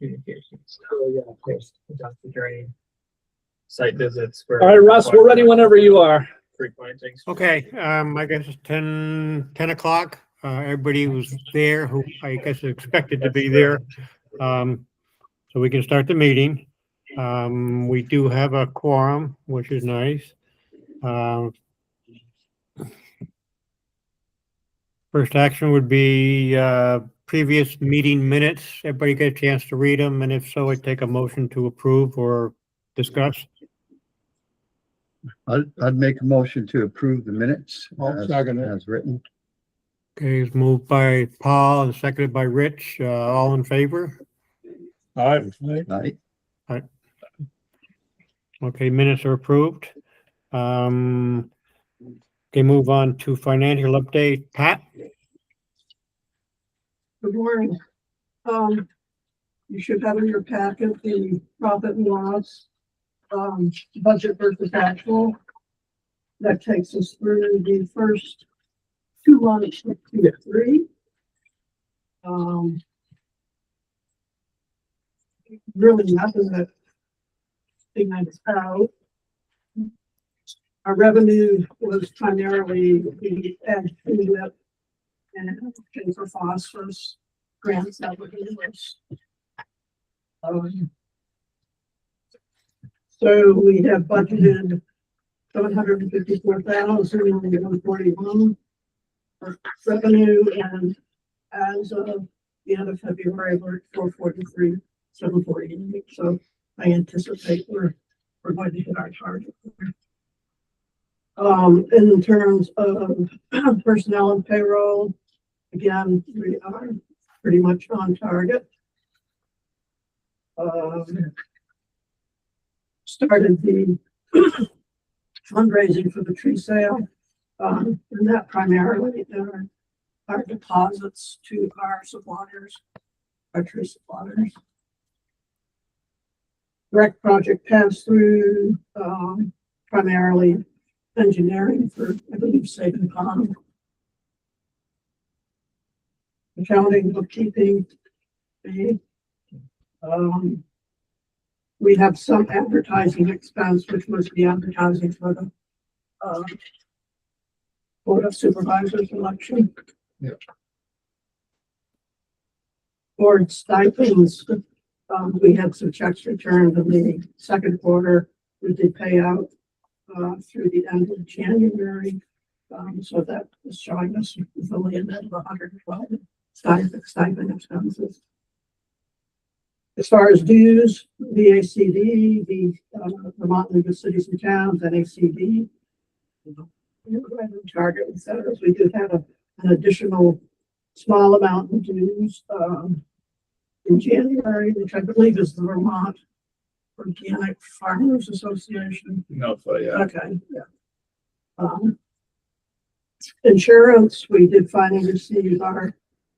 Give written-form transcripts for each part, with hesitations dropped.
communications. Oh, yeah, of course, conducted during site visits for. All right, Russ, we're ready whenever you are. Frequenting. Okay, I guess it's 10 o'clock. Everybody was there who I guess is expected to be there. So we can start the meeting. We do have a quorum, which is nice. First action would be previous meeting minutes. Everybody get a chance to read them, and if so, I'd take a motion to approve or discuss. I'd make a motion to approve the minutes I'll second it. as written. Okay, it's moved by Paul and seconded by Rich. All in favor? Aye. Aye. Okay, minutes are approved. Okay, move on to financial update. Pat? Good morning. You should have in your packet the profit and loss, budget versus actual. That takes us through the first 2 months of Q3. Really nothing that stands out. Our revenue was primarily the ed unit and paying for phosphorus grants that were in this. So we have budgeted 754,141 for revenue, and as of the end of February, we're at 443,748. So I anticipate we're going to hit our target. In terms of personnel and payroll, again, we are pretty much on target. Started the fundraising for the tree sale, and that primarily are deposits to our suppliers, our tree suppliers. Direct project pass through, primarily engineering for, I believe, Saban Pond. Accounting, bookkeeping. We have some advertising expense, which was the advertising for the Board of Supervisors election. Yeah. Board stipends, we had some checks returned in the second quarter. We did pay out through the end of January. So that is showing us with only a net of 112 stipend expenses. As far as dues, VACD, the Vermont League of Cities and Towns, NACD, target, etc. We do have an additional small amount of dues in January, which I believe is the Vermont Organic Farmers Association. No, so yeah. Okay, yeah. Insurance, we did finally receive our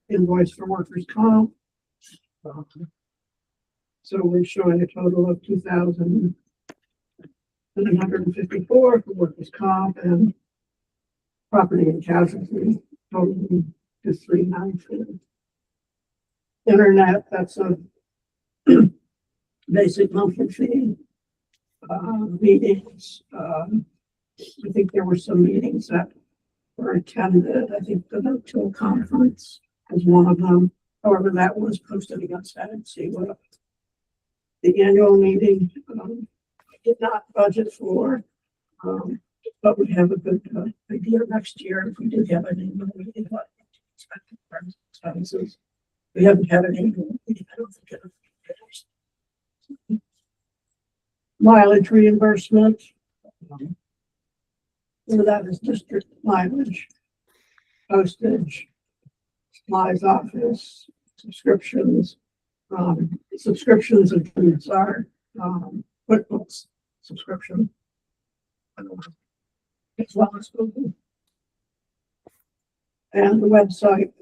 invoice for workers' comp. So we're showing a total of 2,754 for workers' comp, and property and casualty totaling to 390. Internet, that's a basic monthly fee. Meetings, I think there were some meetings that were attended. I think the No-Till conference was one of them. However, that was posted against that and see what the annual meeting did not budget for, but we have a good idea next year if we do have an annual meeting. What expected expenses. We haven't had an annual meeting. I don't think it. Mileage reimbursement. So that is district mileage, postage, supplies office, subscriptions. Subscriptions includes our QuickBooks subscription, as well as Google. And the website,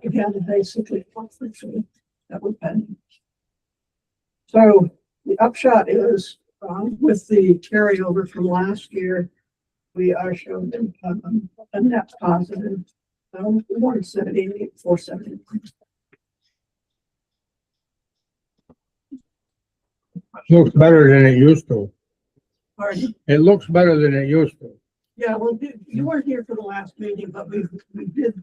again, basically monthly fee that we're paying. So the upshot is, with the carryover from last year, we are showing a net positive 178, 470. Looks better than it used to. Pardon? It looks better than it used to. Yeah, well, you weren't here for the last meeting, but we did,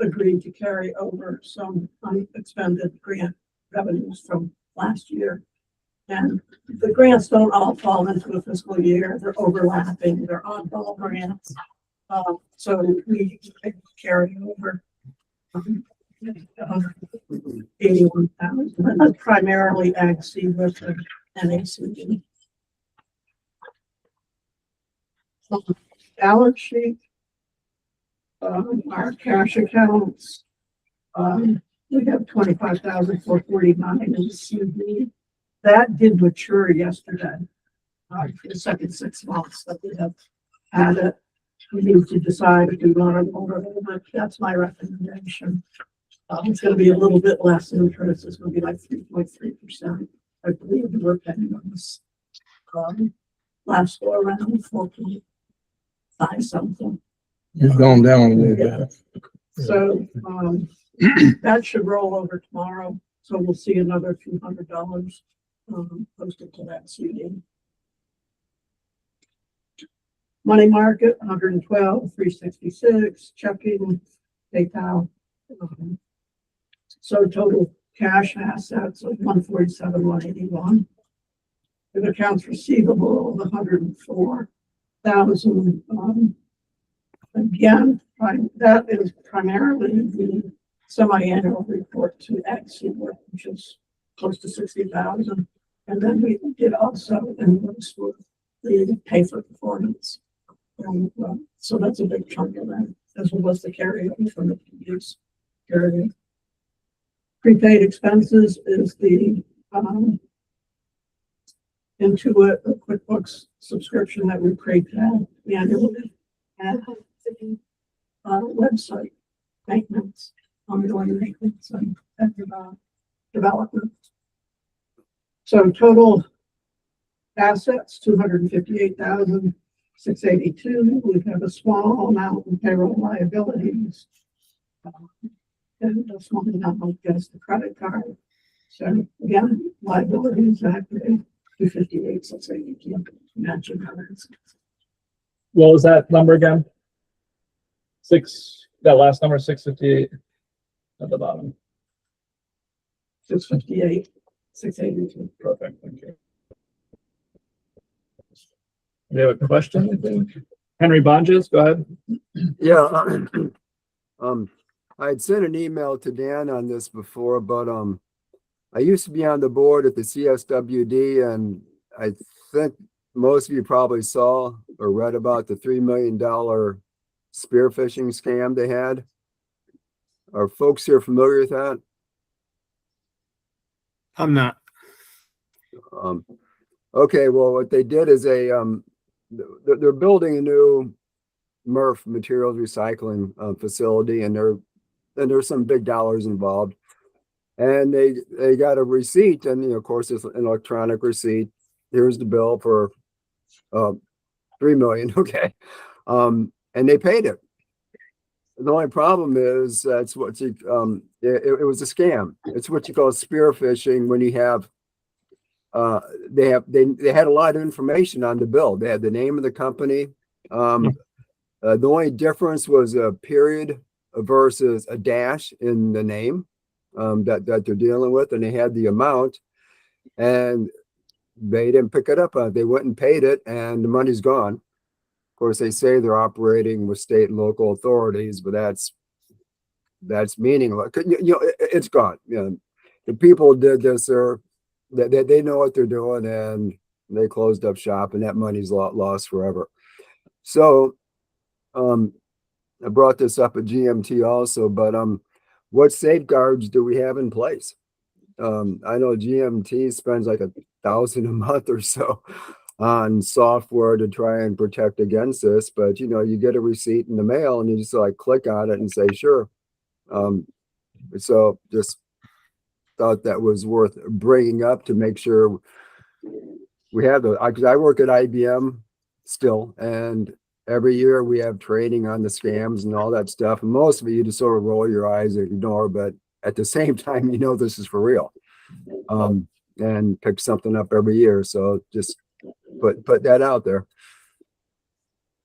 agree to carry over some unexpended grant revenues from last year. And the grants don't all fall into a fiscal year, they're overlapping, they're oddball grants. So we carry over 81,000, primarily Ag Seawood and NACD. Balance sheet. Our cash accounts. We have 25,449 in the CD. That did mature yesterday. For the second 6 months that we have had it. We need to decide if we want to roll it over. That's my recommendation. It's going to be a little bit less interest. It's going to be like 3.3%. I believe we were paying on this. Last go around 4.5 something. It's gone down a little bit. So, that should roll over tomorrow. So we'll see another $200, posted to that CD. Money market, 112,366, checking, PayPal. So total cash assets of 147,181. With accounts receivable of 104,000. Again, that is primarily the semi-annual report to Ag Seawood, which is close to 60,000. And then we did also invoice for the pay for performance. And, so that's a big chunk of that, as well as the carryover from the previous period. Prepaid expenses is the Intuit QuickBooks subscription that we paid annually, and the website maintenance, ongoing maintenance and development. So total assets, 258,682. We have a small amount in payroll liabilities. And a small amount against the credit card. So again, liabilities active, 258,682. Matching others. What was that number again? That last number, 658 at the bottom. 658, 682. Perfect, thank you. You have a question? Henry Bonges, go ahead. Yeah, I had sent an email to Dan on this before, but I used to be on the board at the CSWD, and I think most of you probably saw or read about the $3 million spearfishing scam they had. Are folks here familiar with that? I'm not. Okay, well, what they did is they're building a new MRF, materials recycling facility, and there's some big dollars involved. And they got a receipt, and of course it's an electronic receipt. Here's the bill for $3 million. Okay, and they paid it. The only problem is that's what it was a scam. It's what you call spearfishing when you have they had a lot of information on the bill. They had the name of the company. The only difference was a period versus a dash in the name that they're dealing with, and they had the amount, and they didn't pick it up. They went and paid it, and the money's gone. Of course, they say they're operating with state and local authorities, but that's meaningless. It's gone. The people did this. They know what they're doing, and they closed up shop, and that money's lost forever. So, I brought this up at GMT also, but what safeguards do we have in place? I know GMT spends like $1,000 a month or so on software to try and protect against this, but you get a receipt in the mail and you just like click on it and say sure. So just thought that was worth bringing up to make sure we have because I work at IBM still, and every year we have training on the scams and all that stuff. And most of it you just sort of roll your eyes and ignore, but at the same time, this is for real. and pick something up every year. So just put that out there.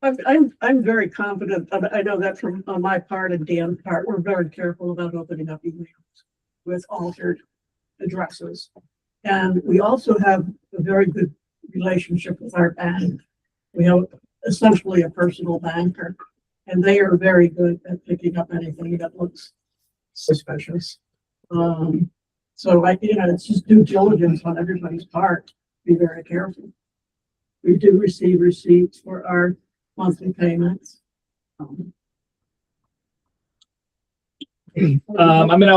I'm very confident. I know that from on my part and Dan's part, we're very careful about opening up emails with altered addresses. And we also have a very good relationship with our bank. We have essentially a personal banker, and they are very good at picking up anything that looks suspicious. So it's just due diligence on everybody's part. Be very careful. We do receive receipts for our monthly payments. I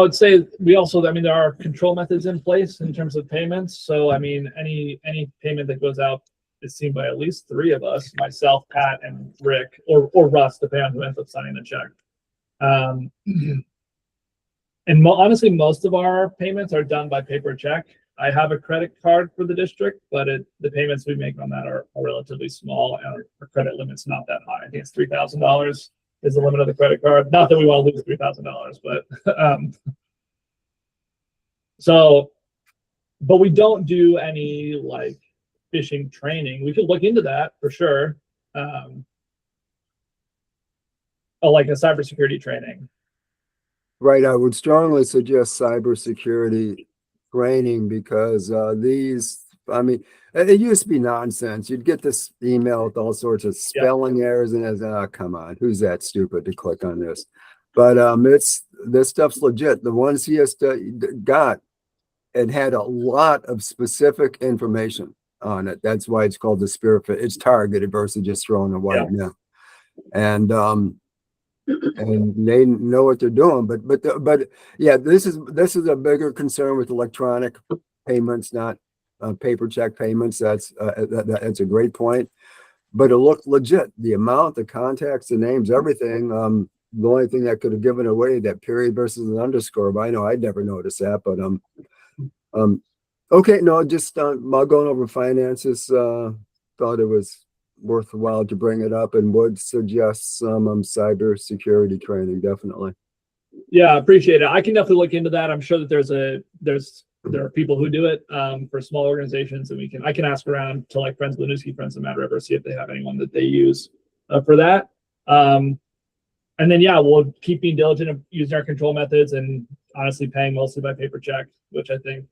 would say we also, there are control methods in place in terms of payments. So, any payment that goes out is seen by at least 3 of us, myself, Pat, and Rick, or Russ, depending on who ends up signing the check. And honestly, most of our payments are done by paper check. I have a credit card for the district, but the payments we make on that are relatively small, and our credit limit's not that high. I think it's $3,000 is the limit of the credit card. Not that we want to lose $3,000, but but we don't do any like phishing training. We could look into that for sure. Like a cybersecurity training. Right. I would strongly suggest cybersecurity training because it used to be nonsense. You'd get this email with all sorts of spelling errors and come on, who's that stupid to click on this? But this stuff's legit. The ones he has got, it had a lot of specific information on it. That's why it's called the spear phishing. It's targeted versus just throwing a white net. And they know what they're doing, but yeah, this is a bigger concern with electronic payments, not paper check payments. That's a great point, but it looked legit. The amount, the contacts, the names, everything. The only thing that could have given away that period versus an underscore, but I know I'd never noticed that. But okay, no, just while going over finances, thought it was worthwhile to bring it up and would suggest some cyber security training. Definitely. Yeah, I appreciate it. I can definitely look into that. I'm sure that there are people who do it for small organizations, and I can ask around to like Friends of Winooski, Friends of Mad River, see if they have anyone that they use for that. And then we'll keep being diligent of using our control methods and honestly paying mostly by paper check, which I think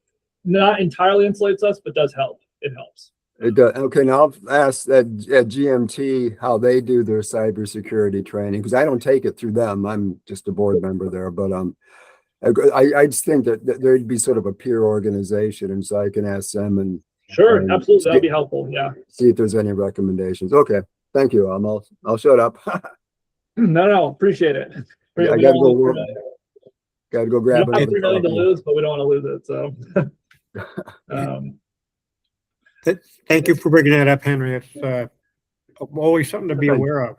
not entirely insulates us, but does help. It helps. It does. Okay, now I'll ask at GMT how they do their cybersecurity training, because I don't take it through them. I'm just a board member there, but I just think that there'd be sort of a peer organization, and so I can ask them and sure, absolutely, that'd be helpful. Yeah. See if there's any recommendations. Okay, thank you. I'll shut up. No, appreciate it. I gotta go work. Gotta go grab it. We don't have another $3 million to lose, but we don't want to lose it. So. Thank you for bringing that up, Henry. It's always something to be aware of.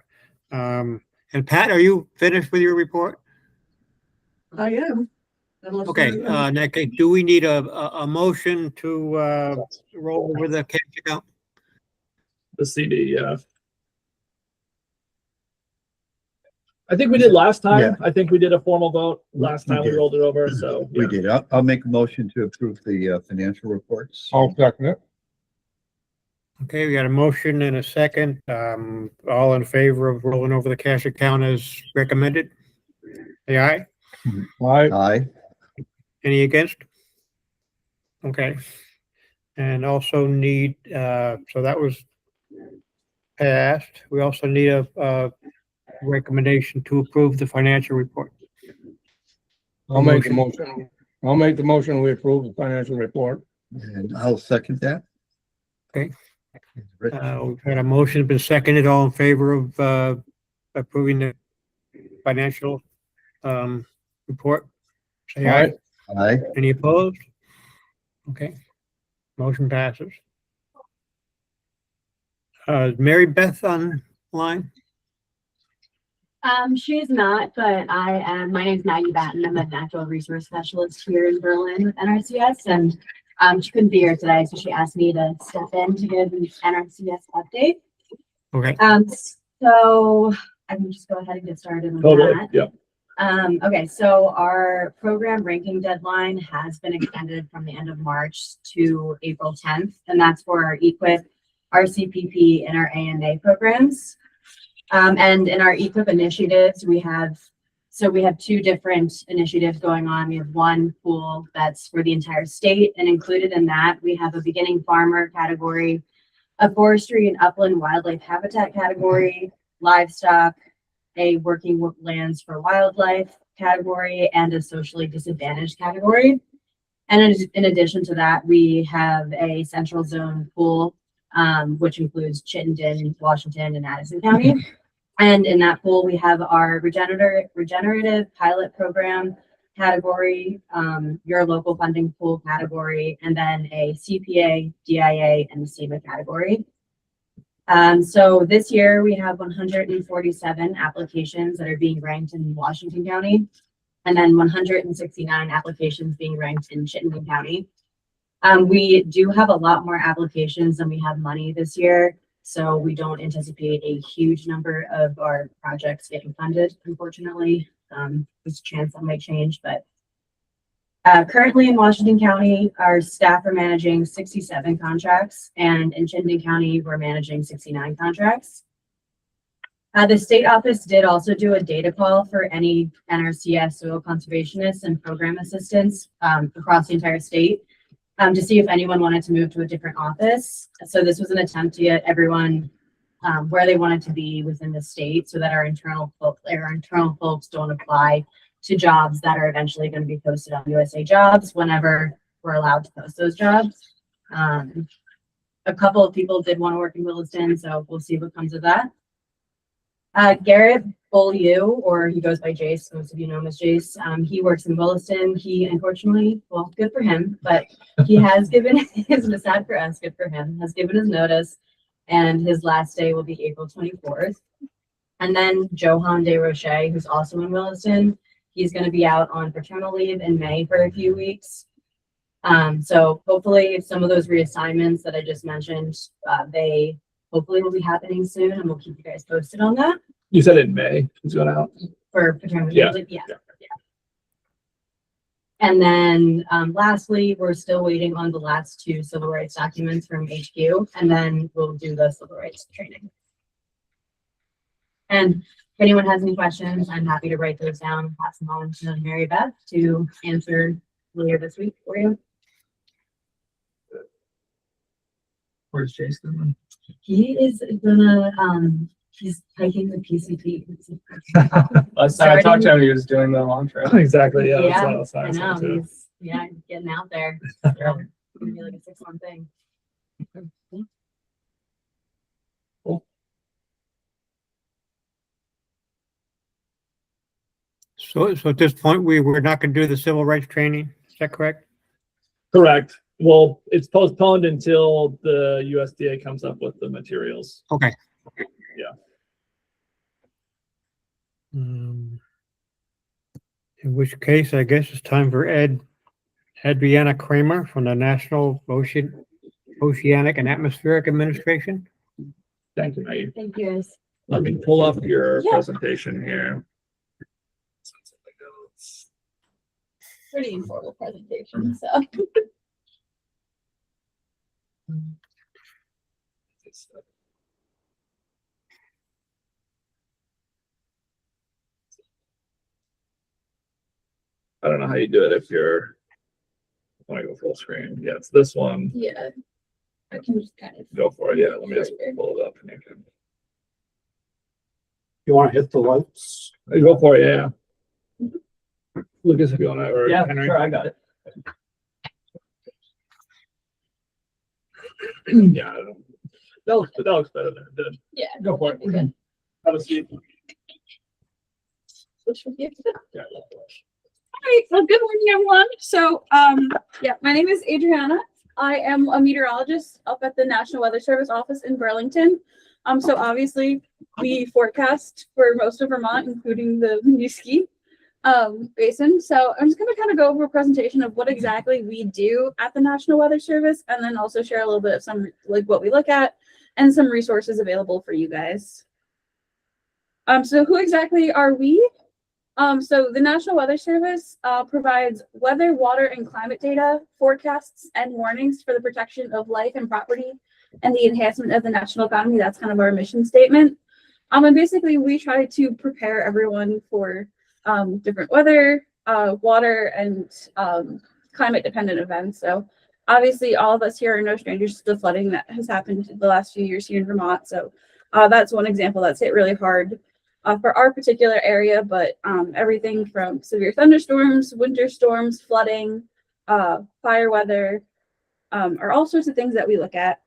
And Pat, are you finished with your report? I am. Okay, Nick, do we need a motion to roll over the cash account? The CD, yeah. I think we did last time. Yeah. I think we did a formal vote last time we rolled it over. So We did. I'll make a motion to approve the financial reports. I'll second it. Okay, we got a motion and a second. All in favor of rolling over the cash account as recommended? Say aye. Aye. Any against? Okay. And also need, so that was passed. We also need a recommendation to approve the financial report. I'll make the motion. I'll make the motion. We approve the financial report. And I'll second that. Okay. We've had a motion been seconded. All in favor of approving the financial report? Say aye. Aye. Any opposed? Okay. Motion passes. Mary Beth online? She's not, but I am. My name's Maggie Batten. I'm a natural resource specialist here in Berlin with NRCS, and she couldn't be here today, so she asked me to step in to give an NRCS update. Okay. So I can just go ahead and get started with totally. that. Yep. Okay, so our program ranking deadline has been extended from the end of March to April 10th, and that's for our EQUIP, our CPP, and our AMA programs. And in our EQUIP initiatives, we have two different initiatives going on. We have one pool that's for the entire state, and included in that, we have a beginning farmer category, a forestry and upland wildlife habitat category, livestock, a working lands for wildlife category, and a socially disadvantaged category. And in addition to that, we have a central zone pool, which includes Chittenden, Washington, and Addison County. And in that pool, we have our regenerative pilot program category, your local funding pool category, and then a CPA, DIA, and SEMA category. So this year we have 147 applications that are being ranked in Washington County, and then 169 applications being ranked in Chittenden County. We do have a lot more applications than we have money this year, so we don't anticipate a huge number of our projects getting funded, unfortunately. There's a chance that might change, but currently in Washington County, our staff are managing 67 contracts, and in Chittenden County, we're managing 69 contracts. The state office did also do a data call for any NRCS soil conservationists and program assistants across the entire state to see if anyone wanted to move to a different office. So this was an attempt to get everyone where they wanted to be within the state, so that our internal folks don't apply to jobs that are eventually going to be posted on USA Jobs whenever we're allowed to post those jobs. A couple of people did want to work in Williston, so we'll see what comes of that. Garrett Beaulieu, or he goes by Jace, most of you know him as Jace. He works in Williston. He unfortunately, well, good for him, but he has given his, sad for us, good for him, has given his notice, and his last day will be April 24th. And then Johan De Roche, who's also in Williston, he's going to be out on paternal leave in May for a few weeks. So hopefully some of those reassignments that I just mentioned, they hopefully will be happening soon, and we'll keep you guys posted on that. You said in May he's going out. For paternity Yeah. leave, yeah. And then lastly, we're still waiting on the last two civil rights documents from HQ, and then we'll do the civil rights training. And if anyone has any questions, I'm happy to write those down and pass them on to Mary Beth to answer later this week for you. Where's Jason? He is gonna, he's taking the PCP. Last time I talked to him, he was doing the launch, right? Exactly. Yeah. Yeah, that's what I was know, saying too. he's, getting out there. So, it's gonna be like a 6-month thing. So at this point, we're not going to do the civil rights training. Is that correct? Correct. Well, it's postponed until the USDA comes up with the materials. Okay. Yeah. In which case, I guess it's time for Adriana Kramer from the National Oceanic and Atmospheric Administration. Thank you, Maggie. Thank you, guys. Let me pull up your Yeah. presentation here. Pretty informal presentation, so. I don't know how you do it if you're want to go full screen. Yeah, it's this one. Yeah. I can just kind of. Go for it. Yeah, let me just pull it up and you can You want to hit the lights? go for it. Yeah. Lucas, if you want to, or Yeah, Henry. sure, I got it. Yeah, I don't know. That looks better than it did. Yeah. Go for it. Okay. Have a seat. Switch with you. Yeah, All right, well, good morning, everyone. So, my name is Adriana. I am a meteorologist up at the National Weather Service office in Burlington. So obviously we forecast for most of Vermont, including the Winooski Basin. So I'm just going to kind of go over a presentation of what exactly we do at the National Weather Service, and then also share a little bit of some, like, what we look at and some resources available for you guys. So who exactly are we? So the National Weather Service provides weather, water, and climate data, forecasts, and warnings for the protection of life and property and the enhancement of the national economy. That's kind of our mission statement. And basically we try to prepare everyone for different weather, water, and climate dependent events. So obviously all of us here are no strangers to the flooding that has happened the last few years here in Vermont. So that's one example that's hit really hard for our particular area, but everything from severe thunderstorms, winter storms, flooding, fire weather, are all sorts of things that we look at.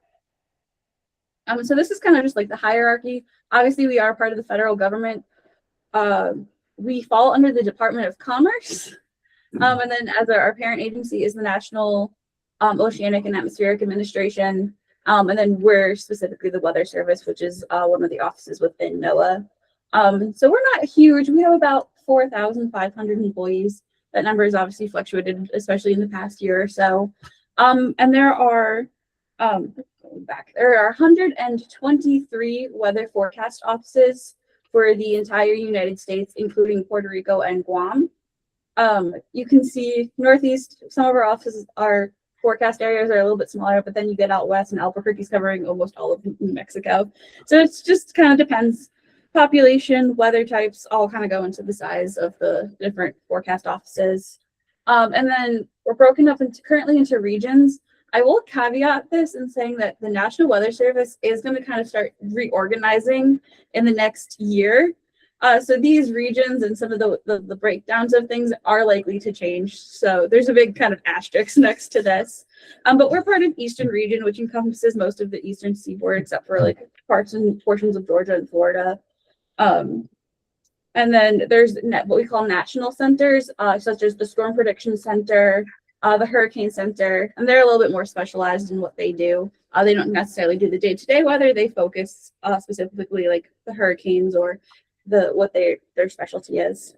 So this is kind of just like the hierarchy. Obviously, we are part of the federal government. We fall under the Department of Commerce. And then as our parent agency is the National Oceanic and Atmospheric Administration. And then we're specifically the Weather Service, which is one of the offices within NOAA. So we're not huge. We have about 4,500 employees. That number has obviously fluctuated, especially in the past year or so. And there are, there are 123 weather forecast offices for the entire United States, including Puerto Rico and Guam. You can see Northeast, some of our offices, our forecast areas are a little bit smaller, but then you get out west and Albuquerque's covering almost all of New Mexico. So it's just kind of depends. Population, weather types all kind of go into the size of the different forecast offices. And then we're broken up currently into regions. I will caveat this in saying that the National Weather Service is going to kind of start reorganizing in the next year. So these regions and some of the breakdowns of things are likely to change. So there's a big kind of asterisk next to this. But we're part of Eastern region, which encompasses most of the Eastern seaboard, except for like parts and portions of Georgia and Florida. And then there's what we call national centers, such as the Storm Prediction Center, the Hurricane Center, and they're a little bit more specialized in what they do. They don't necessarily do the day-to-day weather. They focus specifically like the hurricanes or what their specialty is.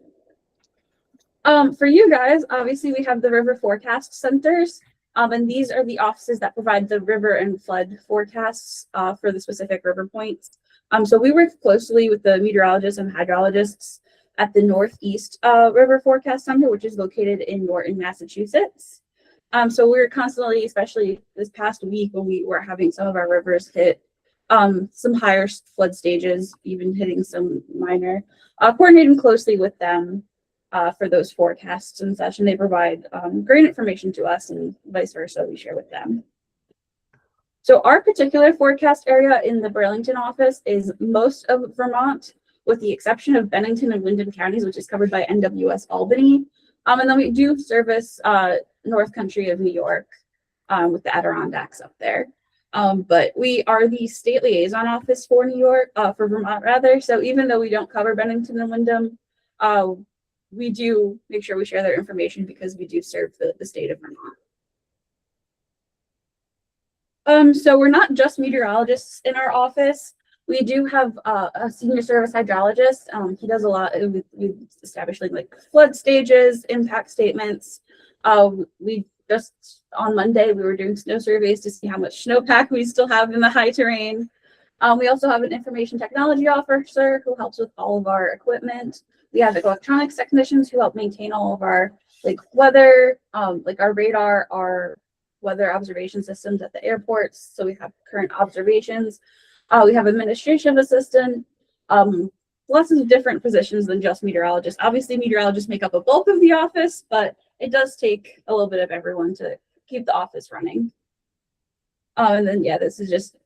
For you guys, obviously we have the river forecast centers, and these are the offices that provide the river and flood forecasts for the specific river points. So we work closely with the meteorologists and hydrologists at the Northeast River Forecast Center, which is located in Norton, Massachusetts. So we're constantly, especially this past week when we were having some of our rivers hit some higher flood stages, even hitting some minor, coordinating closely with them for those forecasts and such. And they provide great information to us and vice versa, we share with them. So our particular forecast area in the Burlington office is most of Vermont, with the exception of Bennington and Windham counties, which is covered by NWS Albany. And then we do service North Country of New York with the Adirondacks up there. But we are the state liaison office for New York, for Vermont rather. So even though we don't cover Bennington and Windham, we do make sure we share their information because we do serve the state of Vermont. So we're not just meteorologists in our office. We do have a senior service hydrologist. He does a lot with establishing like flood stages, impact statements. We just on Monday, we were doing snow surveys to see how much snowpack we still have in the high terrain. We also have an information technology officer who helps with all of our equipment. We have electronics technicians who help maintain all of our like weather, like our radar, our weather observation systems at the airports. So we have current observations. We have administration assistant, lots of different positions than just meteorologists. Obviously, meteorologists make up a bulk of the office, but it does take a little bit of everyone to keep the office running. And then, yeah, this is just,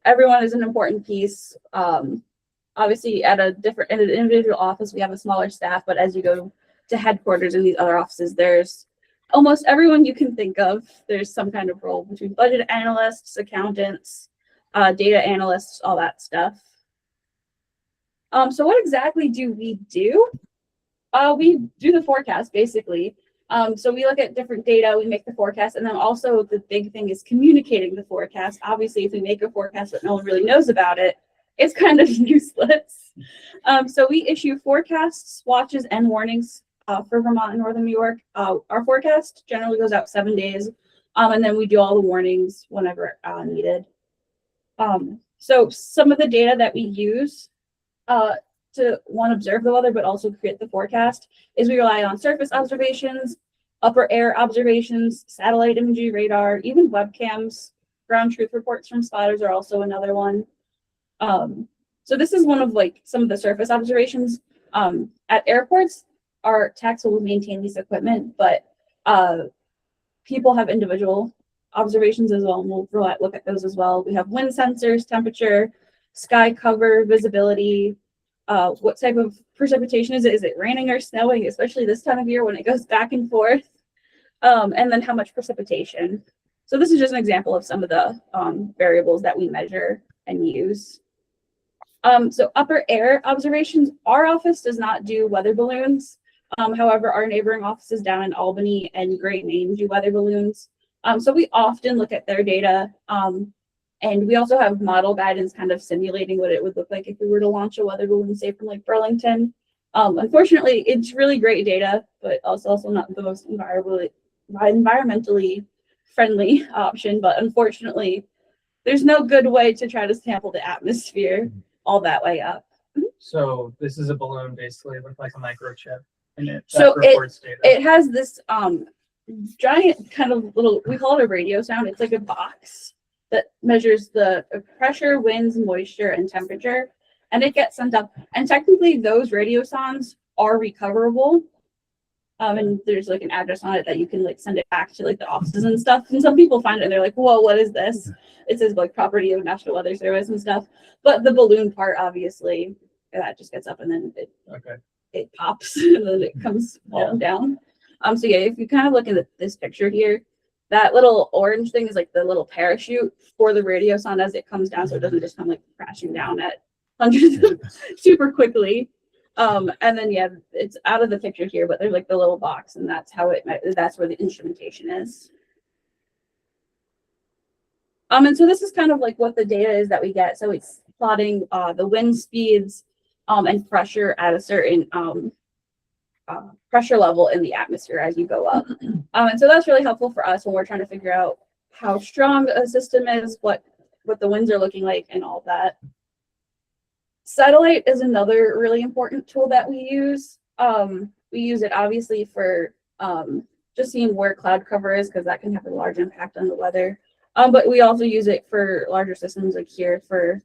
everyone is an important piece. Obviously, in an individual office, we have a smaller staff, but as you go to headquarters in these other offices, there's almost everyone you can think of. There's some kind of role between budget analysts, accountants, data analysts, all that stuff. So what exactly do we do? We do the forecast, basically. So we look at different data, we make the forecast, and then also the big thing is communicating the forecast. Obviously, if we make a forecast but no one really knows about it, it's kind of useless. So we issue forecasts, watches, and warnings for Vermont and Northern New York. Our forecast generally goes out 7 days, and then we do all the warnings whenever needed. So some of the data that we use to one, observe the weather, but also create the forecast is we rely on surface observations, upper air observations, satellite imagery, radar, even webcams. Ground truth reports from spotters are also another one. So this is one of like some of the surface observations. At airports, our techs will maintain these equipment, but people have individual observations as well, and we'll look at those as well. We have wind sensors, temperature, sky cover, visibility, what type of precipitation is it? Is it raining or snowing, especially this time of year when it goes back and forth? And then how much precipitation. So this is just an example of some of the variables that we measure and use. So upper air observations, our office does not do weather balloons. However, our neighboring offices down in Albany and Great Maine do weather balloons. So we often look at their data. And we also have model guidance kind of simulating what it would look like if we were to launch a weather balloon, say from like Burlington. Unfortunately, it's really great data, but also not the most environmentally friendly option. But unfortunately, there's no good way to try to sample the atmosphere all that way up. So this is a balloon basically with like a microchip in it. So that records data. it has this giant kind of little, we call it a radio sound. It's like a box that measures the pressure, winds, moisture, and temperature, and it gets sent up. And technically those radio sounds are recoverable. And there's like an address on it that you can like send it back to like the offices and stuff. And some people find it and they're like, whoa, what is this? It says like property of National Weather Service and stuff. But the balloon part, obviously, that just gets up and then it pops and then it comes falling down. So yeah, if you kind of look at this picture here, that little orange thing is like the little parachute for the radio sound as it comes down, so it doesn't just come like crashing down at hundreds super quickly. And then yeah, it's out of the picture here, but there's like the little box, and that's how that's where the instrumentation is. And so this is kind of like what the data is that we get. So it's plotting the wind speeds and pressure at a certain pressure level in the atmosphere as you go up. And so that's really helpful for us when we're trying to figure out how strong a system is, what the winds are looking like, and all that. Satellite is another really important tool that we use. We use it obviously for just seeing where cloud cover is, because that can have a large impact on the weather. But we also use it for larger systems like here for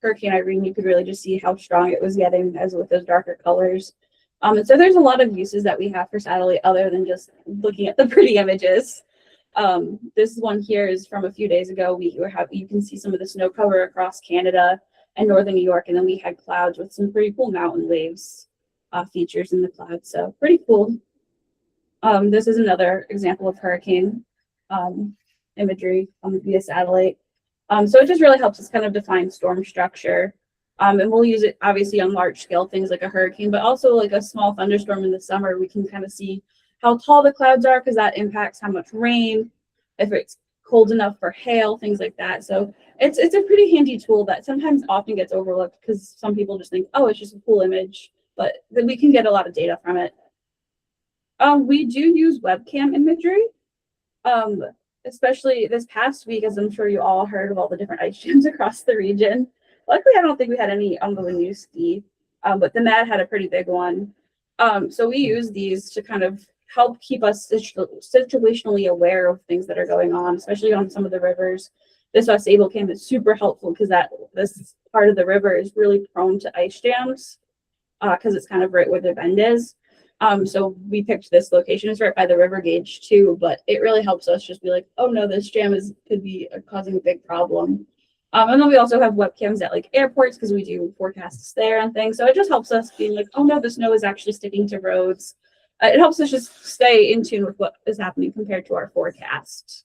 Hurricane Irene. You could really just see how strong it was getting as with those darker colors. And so there's a lot of uses that we have for satellite other than just looking at the pretty images. This one here is from a few days ago. You can see some of the snow cover across Canada and northern New York, and then we had clouds with some pretty cool mountain waves features in the clouds. So pretty cool. This is another example of hurricane imagery via satellite. So it just really helps us kind of define storm structure. And we'll use it obviously on large scale things like a hurricane, but also like a small thunderstorm in the summer. We can kind of see how tall the clouds are, because that impacts how much rain, if it's cold enough for hail, things like that. So it's a pretty handy tool that sometimes often gets overlooked because some people just think, oh, it's just a cool image, but then we can get a lot of data from it. We do use webcam imagery, especially this past week, as I'm sure you all heard of all the different ice jams across the region. Luckily, I don't think we had any on the Winooski, but the MAD had a pretty big one. So we use these to kind of help keep us situationally aware of things that are going on, especially on some of the rivers. This Sable Cam is super helpful because this part of the river is really prone to ice jams because it's kind of right where the bend is. So we picked this location. It's right by the river gauge too, but it really helps us just be like, oh no, this jam could be causing a big problem. And then we also have webcams at like airports because we do forecasts there and things. So it just helps us being like, oh no, the snow is actually sticking to roads. It helps us just stay in tune with what is happening compared to our forecast.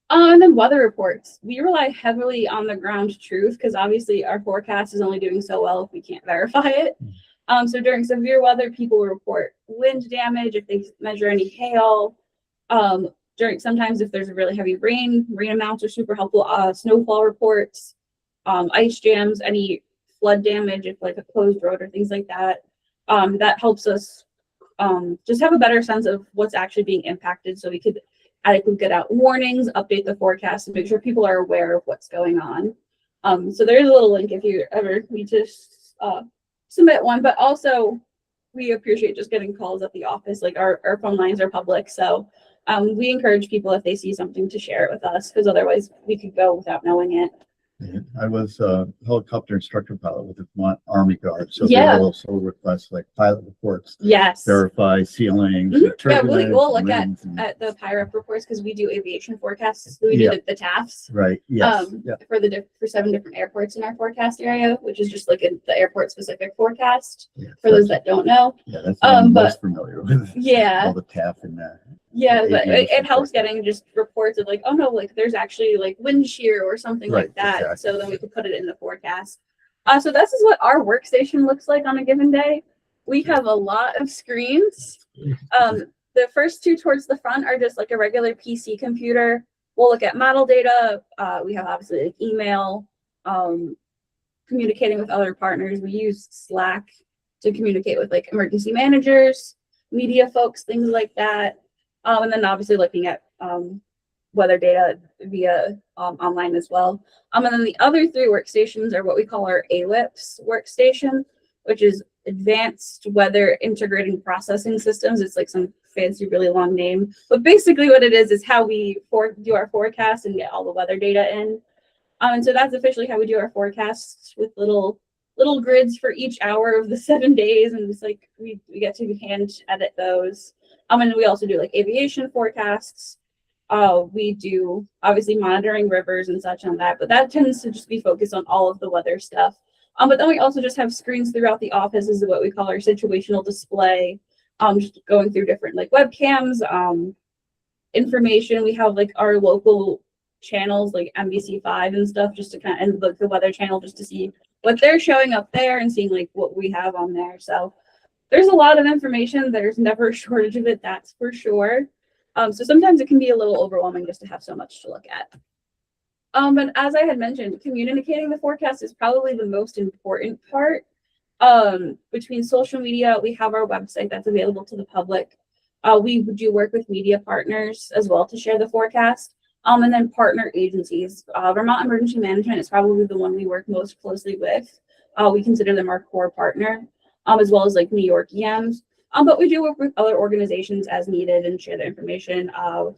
And then weather reports. We rely heavily on the ground truth because obviously our forecast is only doing so well if we can't verify it. So during severe weather, people will report wind damage if they measure any hail. Sometimes if there's a really heavy rain amounts are super helpful. Snowfall reports, ice jams, any flood damage, if like a closed road or things like that. That helps us just have a better sense of what's actually being impacted, so we could adequately get out warnings, update the forecast, and make sure people are aware of what's going on. So there is a little link if you ever need to submit one, but also we appreciate just getting calls at the office. Like our phone lines are public. So we encourage people if they see something to share it with us, because otherwise we could go without knowing it. I was a helicopter instructor pilot with the Vermont Army Guard, so they Yeah. also request like pilot reports, Yes. verify ceilings, Mhm. Yeah, turbulence, we'll look winds, and- at the PIREP reports because we do aviation forecasts. So we do Yeah. the TAFs. Right, yes, yeah, For 7 different airports in our forecast area, which is just like the airport specific forecast yeah. for those that don't know. Yeah, that's what I'm but- most familiar with. Yeah. All the TAF and that. Yeah, but it aviation helps forecast. getting just reports of like, oh no, like there's actually like wind shear or something like Right, that. exactly. So then we could put it in the forecast. So this is what our workstation looks like on a given day. We have a lot of screens. The first 2 towards the front are just like a regular PC computer. We'll look at model data. We have obviously like email, communicating with other partners. We use Slack to communicate with like emergency managers, media folks, things like that. And then obviously looking at weather data via online as well. And then the other 3 workstations are what we call our AWIPS workstation, which is Advanced Weather Integrating Processing Systems. It's like some fancy, really long name. But basically what it is how we do our forecast and get all the weather data in. And so that's officially how we do our forecasts, with little grids for each hour of the 7 days. And it's like we get to hand edit those. And we also do like aviation forecasts. We do obviously monitoring rivers and such on that, but that tends to just be focused on all of the weather stuff. But then we also just have screens throughout the office. This is what we call our situational display. Just going through different like webcams, information. We have like our local channels like NBC5 and stuff, just to kind of, and like the weather channel, just to see what they're showing up there and seeing like what we have on there. So there's a lot of information. There's never a shortage of it, that's for sure. So sometimes it can be a little overwhelming just to have so much to look at. But as I had mentioned, communicating the forecast is probably the most important part. Between social media, we have our website that's available to the public. We do work with media partners as well to share the forecast. And then partner agencies. Vermont Emergency Management is probably the one we work most closely with. We consider them our core partner, as well as like New York EMs. But we do work with other organizations as needed and share the information.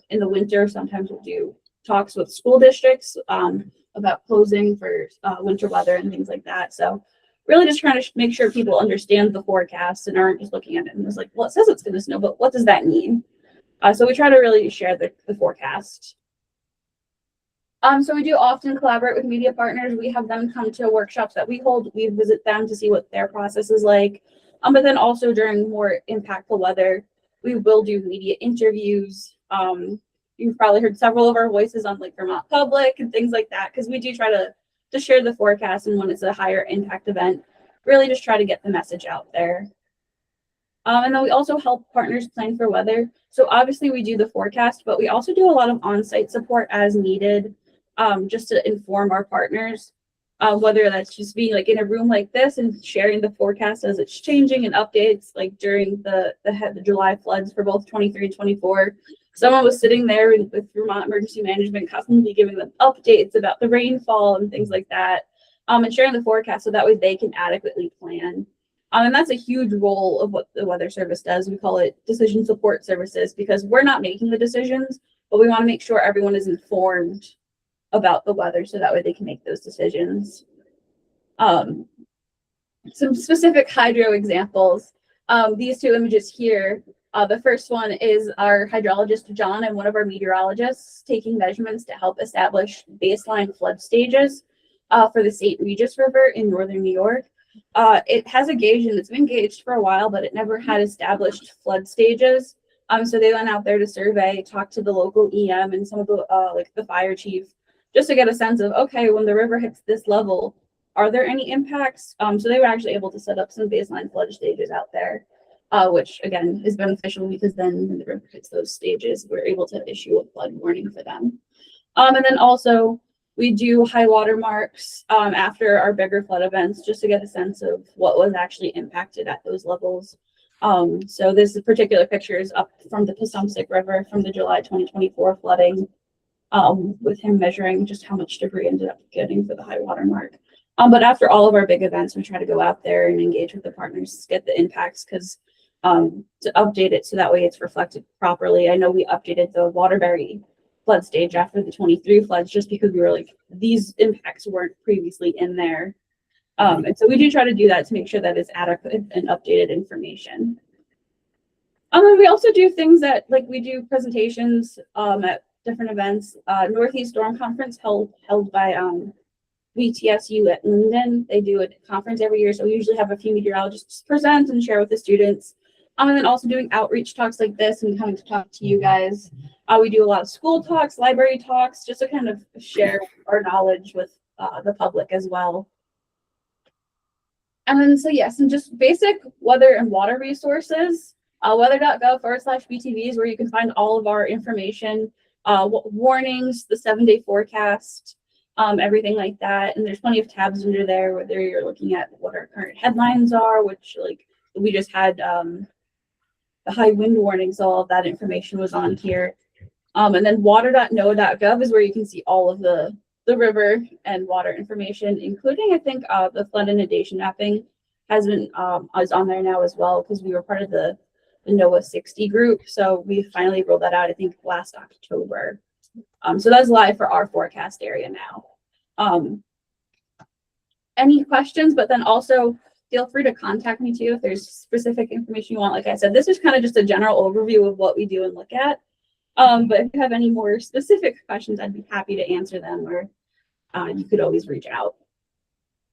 In the winter, sometimes we'll do talks with school districts about closing for winter weather and things like that. So really just trying to make sure people understand the forecast and aren't just looking at it and it's like, well, it says it's going to snow, but what does that mean? So we try to really share the forecast. So we do often collaborate with media partners. We have them come to workshops that we hold. We visit them to see what their process is like. But then also during more impactful weather, we will do media interviews. You've probably heard several of our voices on like Vermont Public and things like that, because we do try to share the forecast, and when it's a higher impact event, really just try to get the message out there. And then we also help partners plan for weather. So obviously we do the forecast, but we also do a lot of on-site support as needed, just to inform our partners. Whether that's just being like in a room like this and sharing the forecast as it's changing and updates, like during the July floods for both 23 and 24. Someone was sitting there with Vermont Emergency Management, constantly giving them updates about the rainfall and things like that, and sharing the forecast so that way they can adequately plan. And that's a huge role of what the Weather Service does. We call it decision support services, because we're not making the decisions, but we want to make sure everyone is informed about the weather so that way they can make those decisions. Some specific hydro examples. These 2 images here. The first one is our hydrologist, John, and one of our meteorologists taking measurements to help establish baseline flood stages for the St. Regis River in northern New York. It has a gauge and it's been gauged for a while, but it never had established flood stages. So they went out there to survey, talk to the local EM and some of the like the fire chief, just to get a sense of, okay, when the river hits this level, are there any impacts? So they were actually able to set up some baseline flood stages out there, which again is beneficial, because then when the river hits those stages, we're able to issue a flood warning for them. And then also we do high water marks after our bigger flood events, just to get a sense of what was actually impacted at those levels. So this particular picture is up from the Passumpsic River from the July 2024 flooding. with him measuring just how much debris ended up getting for the high water mark. But after all of our big events, we try to go out there and engage with the partners, get the impacts, because to update it so that way it's reflected properly. I know we updated the Waterbury flood stage after the 23 floods just because we were like, these impacts weren't previously in there. And so we do try to do that to make sure that it's adequate and updated information. And we also do things that, like, we do presentations at different events. Northeast Storm Conference held by VTSU at Linden. They do a conference every year, so we usually have a few meteorologists present and share with the students. And then also doing outreach talks like this and coming to talk to you guys. We do a lot of school talks, library talks, just to kind of share our knowledge with the public as well. And then, so yes, and just basic weather and water resources, weather.gov/BTVs, where you can find all of our information, warnings, the 7-day forecast, everything like that. And there's plenty of tabs under there, whether you're looking at what our current headlines are, which, like, we just had the high wind warning, so all of that information was on here. And then water.noaa.gov is where you can see all of the river and water information, including, I think, the flood inundation mapping has been is on there now as well, because we were part of the NOAA 60 group. So we finally rolled that out, I think, last October. So that's live for our forecast area now. Any questions? But then also feel free to contact me too if there's specific information you want. Like I said, this is kind of just a general overview of what we do and look at. But if you have any more specific questions, I'd be happy to answer them, or you could always reach out.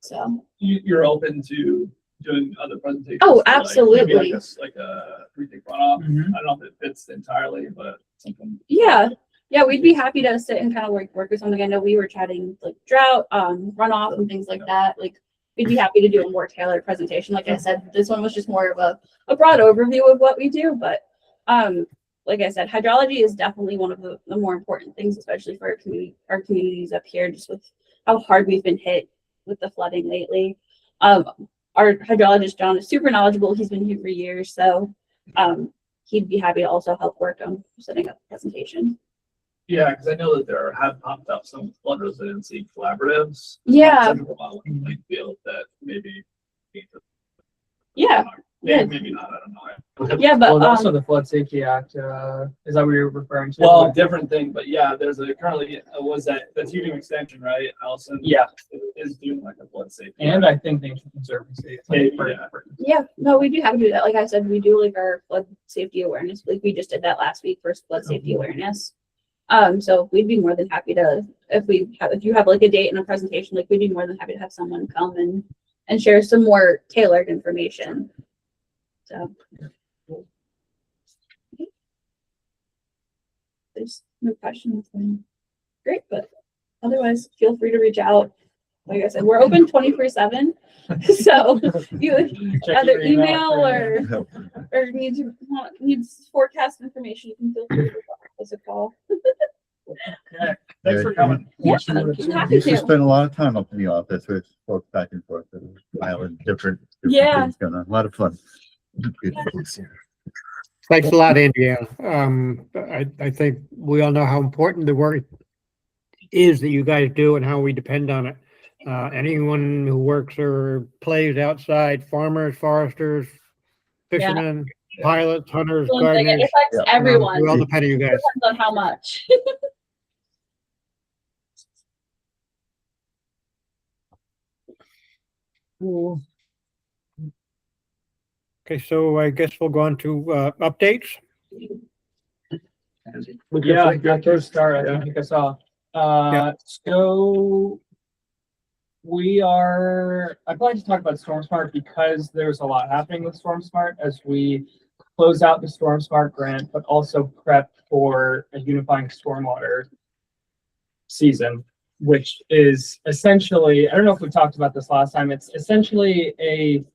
So You're open to doing other presentations? Oh, like, maybe absolutely. like a three-take runoff. Mhm. I don't know if it fits entirely, but something. yeah, we'd be happy to sit and kind of work with something. I know we were chatting like drought, runoff and things like that. Like, we'd be happy to do a more tailored presentation. Like I said, this one was just more of a broad overview of what we do, but like I said, hydrology is definitely one of the more important things, especially for our communities up here, just with how hard we've been hit with the flooding lately. Our hydrologist, John, is super knowledgeable. He's been here for years, so he'd be happy to also help work on setting up the presentation. Yeah, because I know that there have popped up some flood resiliency collaboratives. Yeah. Some people might like feel that maybe. Yeah. Maybe not, I don't know. Yeah, but Well, also the Flood Safety Act, is that what you're referring to? Well, different thing, but yeah, there's currently, that's Union Extension, right? Allison? Yeah. Is doing like a flood safety. And I think Nature Conservancy. Maybe, yeah, no, we do have to do that. Like I said, we do like our flood safety awareness. Like, we just did that last week for flood safety awareness. So we'd be more than happy to, if you have like a date and a presentation, like, we'd be more than happy to have someone come and share some more tailored information. So. Okay. There's no questions, then great, but otherwise feel free to reach out. Like I said, we're open 24/7. So you Check either your email email or needs forecast information, you can feel free to give us a call. Okay, thanks for coming. Yeah, Sure. I'm We happy used to to. spend a lot of time up in the office with folks back and forth, filing different Yeah. things going on. A lot of fun. Thanks a lot, Andrea. I think we all know how important the work is that you guys do and how we depend on it. Anyone who works or plays outside, farmers, foresters, fishermen, pilots, hunters, It gardeners, affects everyone. we all depend on you guys. Depends on how much. Okay, so I guess we'll go on to updates. Yeah, I got to start. I think I saw. So I'd like to talk about StormSmart because there's a lot happening with StormSmart as we close out the StormSmart grant, but also prep for a unifying stormwater season, which is essentially, I don't know if we talked about this last time, it's essentially it's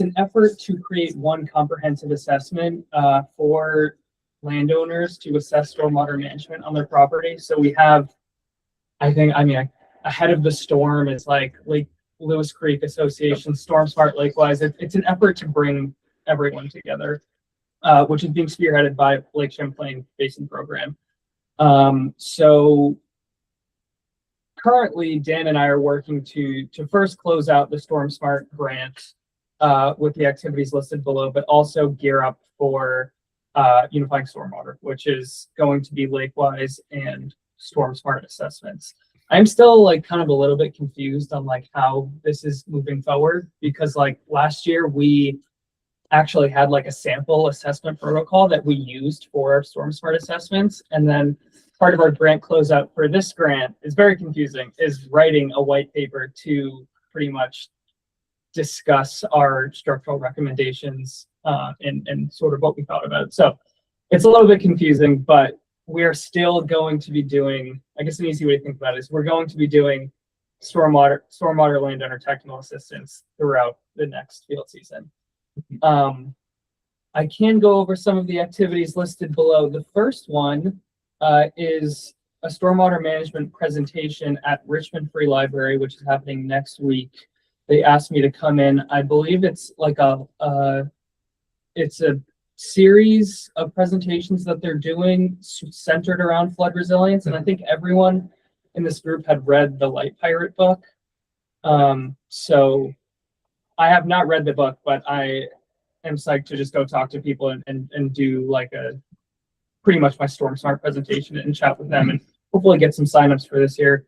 an effort to create one comprehensive assessment for landowners to assess stormwater management on their property. So we have, ahead of the storm is like Lake Lewis Creek Association, StormSmart Lakewise. It's an effort to bring everyone together, which is being spearheaded by Lake Champlain Basin Program. So currently, Dan and I are working to first close out the Storm Smart grant with the activities listed below, but also gear up for unifying stormwater, which is going to be Lakewise and Storm Smart assessments. I'm still like kind of a little bit confused on like how this is moving forward, because like last year we actually had like a sample assessment protocol that we used for our Storm Smart assessments. And then part of our grant closeout for this grant is very confusing, is writing a white paper to pretty much discuss our structural recommendations and sort of what we thought about it. So it's a little bit confusing, but we're still going to be doing, I guess an easy way to think about it is we're going to be doing stormwater landowner technical assistance throughout the next field season. I can go over some of the activities listed below. The first one is a stormwater management presentation at Richmond Free Library, which is happening next week. They asked me to come in. I believe it's like it's a series of presentations that they're doing centered around flood resilience. And I think everyone in this group had read the Light Pirate book. So I have not read the book, but I am psyched to just go talk to people and do like a pretty much my Storm Smart presentation and chat with them and hopefully get some signups for this year.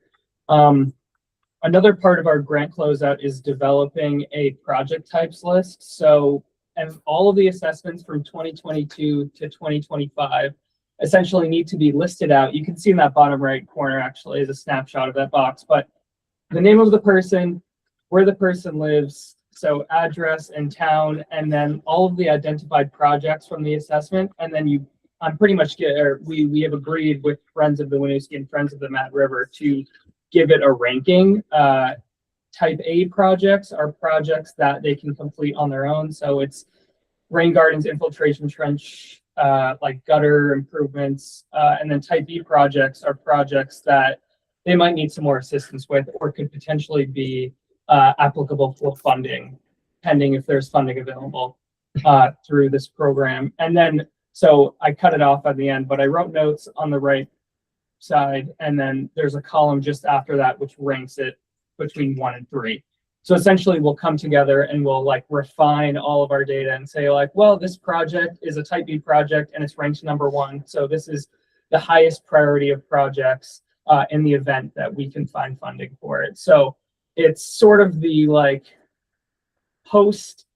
Another part of our grant closeout is developing a project types list. So, and all of the assessments from 2022 to 2025 essentially need to be listed out. You can see in that bottom right corner actually is a snapshot of that box, but the name of the person, where the person lives, so address and town, and then all of the identified projects from the assessment. And then I'm pretty much we have agreed with Friends of the Winooski and Friends of the Mad River to give it a ranking. Type A projects are projects that they can complete on their own. So it's rain gardens, infiltration trench, like gutter improvements. And then type B projects are projects that they might need some more assistance with or could potentially be applicable for funding, pending if there's funding available through this program. And then, so I cut it off at the end, but I wrote notes on the right side, and then there's a column just after that which ranks it between 1 and 3. So essentially we'll come together and we'll like refine all of our data and say like, well, this project is a type B project and it's ranked number 1. So this is the highest priority of projects in the event that we can find funding for it. So it's sort of the like post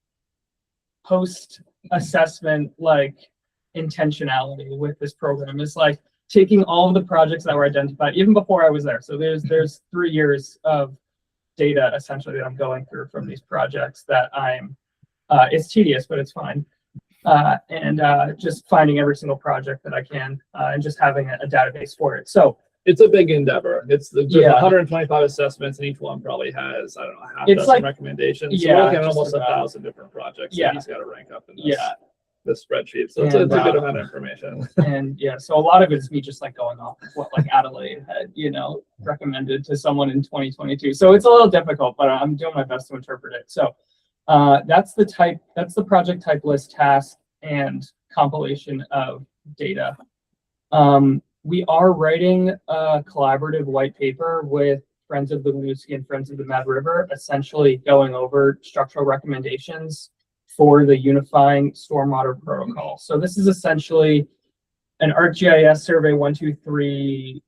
assessment like intentionality with this program is like taking all of the projects that were identified even before I was there. So there's 3 years of data essentially that I'm going through from these projects that it's tedious, but it's fine. And just finding every single project that I can and just having a database for it. So it's a big endeavor. There's Yeah. 125 assessments, and each one probably has, I don't know, half It's dozen like- recommendations. yeah, We're looking at just almost about. 1,000 different projects. Yeah. That he's got to rank up in this, yeah. this spreadsheet. So it's a And, good amount of information. And yeah, so a lot of it's me just like going off of what like Adelaide had, recommended to someone in 2022. So it's a little difficult, but I'm doing my best to interpret it. So that's the project type list task and compilation of data. We are writing a collaborative white paper with Friends of the Winooski and Friends of the Mad River, essentially going over structural recommendations for the unifying stormwater protocol. So this is essentially an ArcGIS Survey 1, 2, 3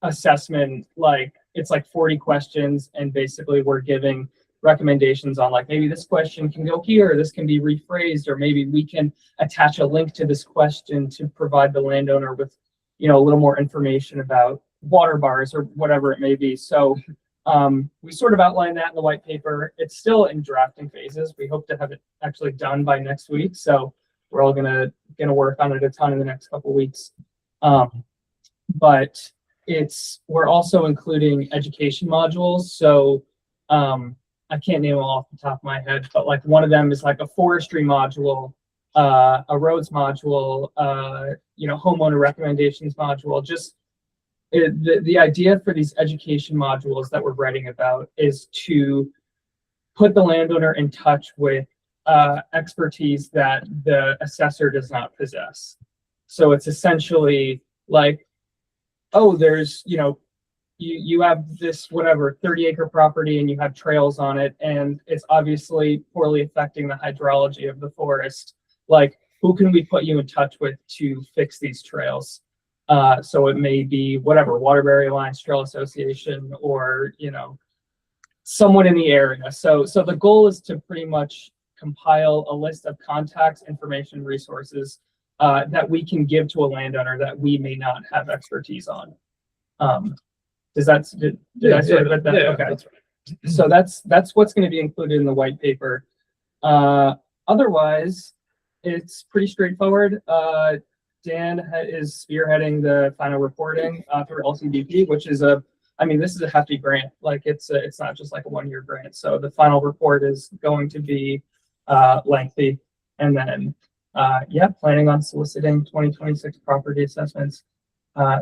assessment. Like it's like 40 questions, and basically we're giving recommendations on like maybe this question can go here, or this can be rephrased, or maybe we can attach a link to this question to provide the landowner with a little more information about water bars or whatever it may be. So we sort of outlined that in the white paper. It's still in drafting phases. We hope to have it actually done by next week. So we're all gonna work on it a ton in the next couple of weeks. But we're also including education modules. So I can't name them all off the top of my head, but like one of them is like a forestry module, a roads module, homeowner recommendations module. Just the idea for these education modules that we're writing about is to put the landowner in touch with expertise that the assessor does not possess. So it's essentially like oh, there's, you have this whatever 30-acre property and you have trails on it and it's obviously poorly affecting the hydrology of the forest. Like, who can we put you in touch with to fix these trails? So it may be whatever, Waterbury Alliance Trail Association or, someone in the area. So the goal is to pretty much compile a list of contacts, information, resources that we can give to a landowner that we may not have expertise on. Did I sort of get that? Yeah, Okay. that's right. So that's what's going to be included in the white paper. Otherwise, it's pretty straightforward. Dan is spearheading the final reporting through LCDP, which is this is a hefty grant. Like it's not just like a 1-year grant. So the final report is going to be lengthy, and then planning on soliciting 2026 property assessments.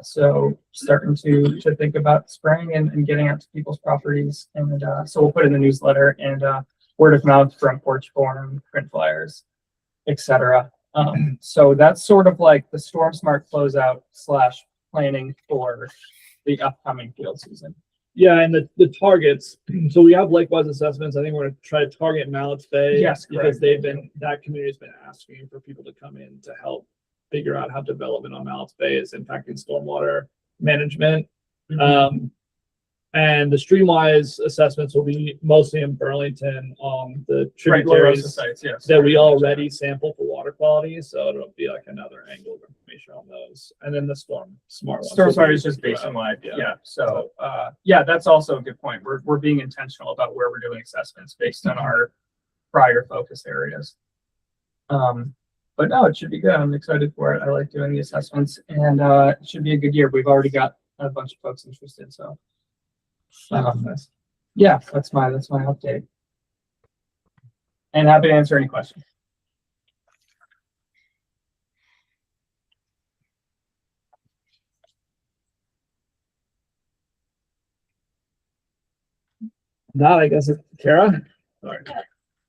So starting to think about spraying and getting out to people's properties, and so we'll put in the newsletter and word of mouth from Porch Forum, print flyers, etc. So that's sort of like the Storm Smart closeout / planning for the upcoming field season. Yeah, and the targets. So we have Lakewise assessments. I think we're going to try to target Mallett's Bay. Yes, because correct. that community has been asking for people to come in to help figure out how development on Mallett's Bay is impacting stormwater management. And the Streamwise assessments will be mostly in Burlington on the Right, La Rosa tributaries sites, yes. that we already sample for water quality. So it'll be like another angle of information on those. And then the Storm Smart ones. Storm will Smart be is just throughout. basin-wide, Yeah. yeah. So, that's also a good point. We're being intentional about where we're doing assessments based on our prior focus areas. But no, it should be good. I'm excited for it. I like doing the assessments, and it should be a good year. We've already got a bunch of folks interested, so. Yeah, that's my update. And happy to answer any questions. Now, I guess it's Kara. Sorry.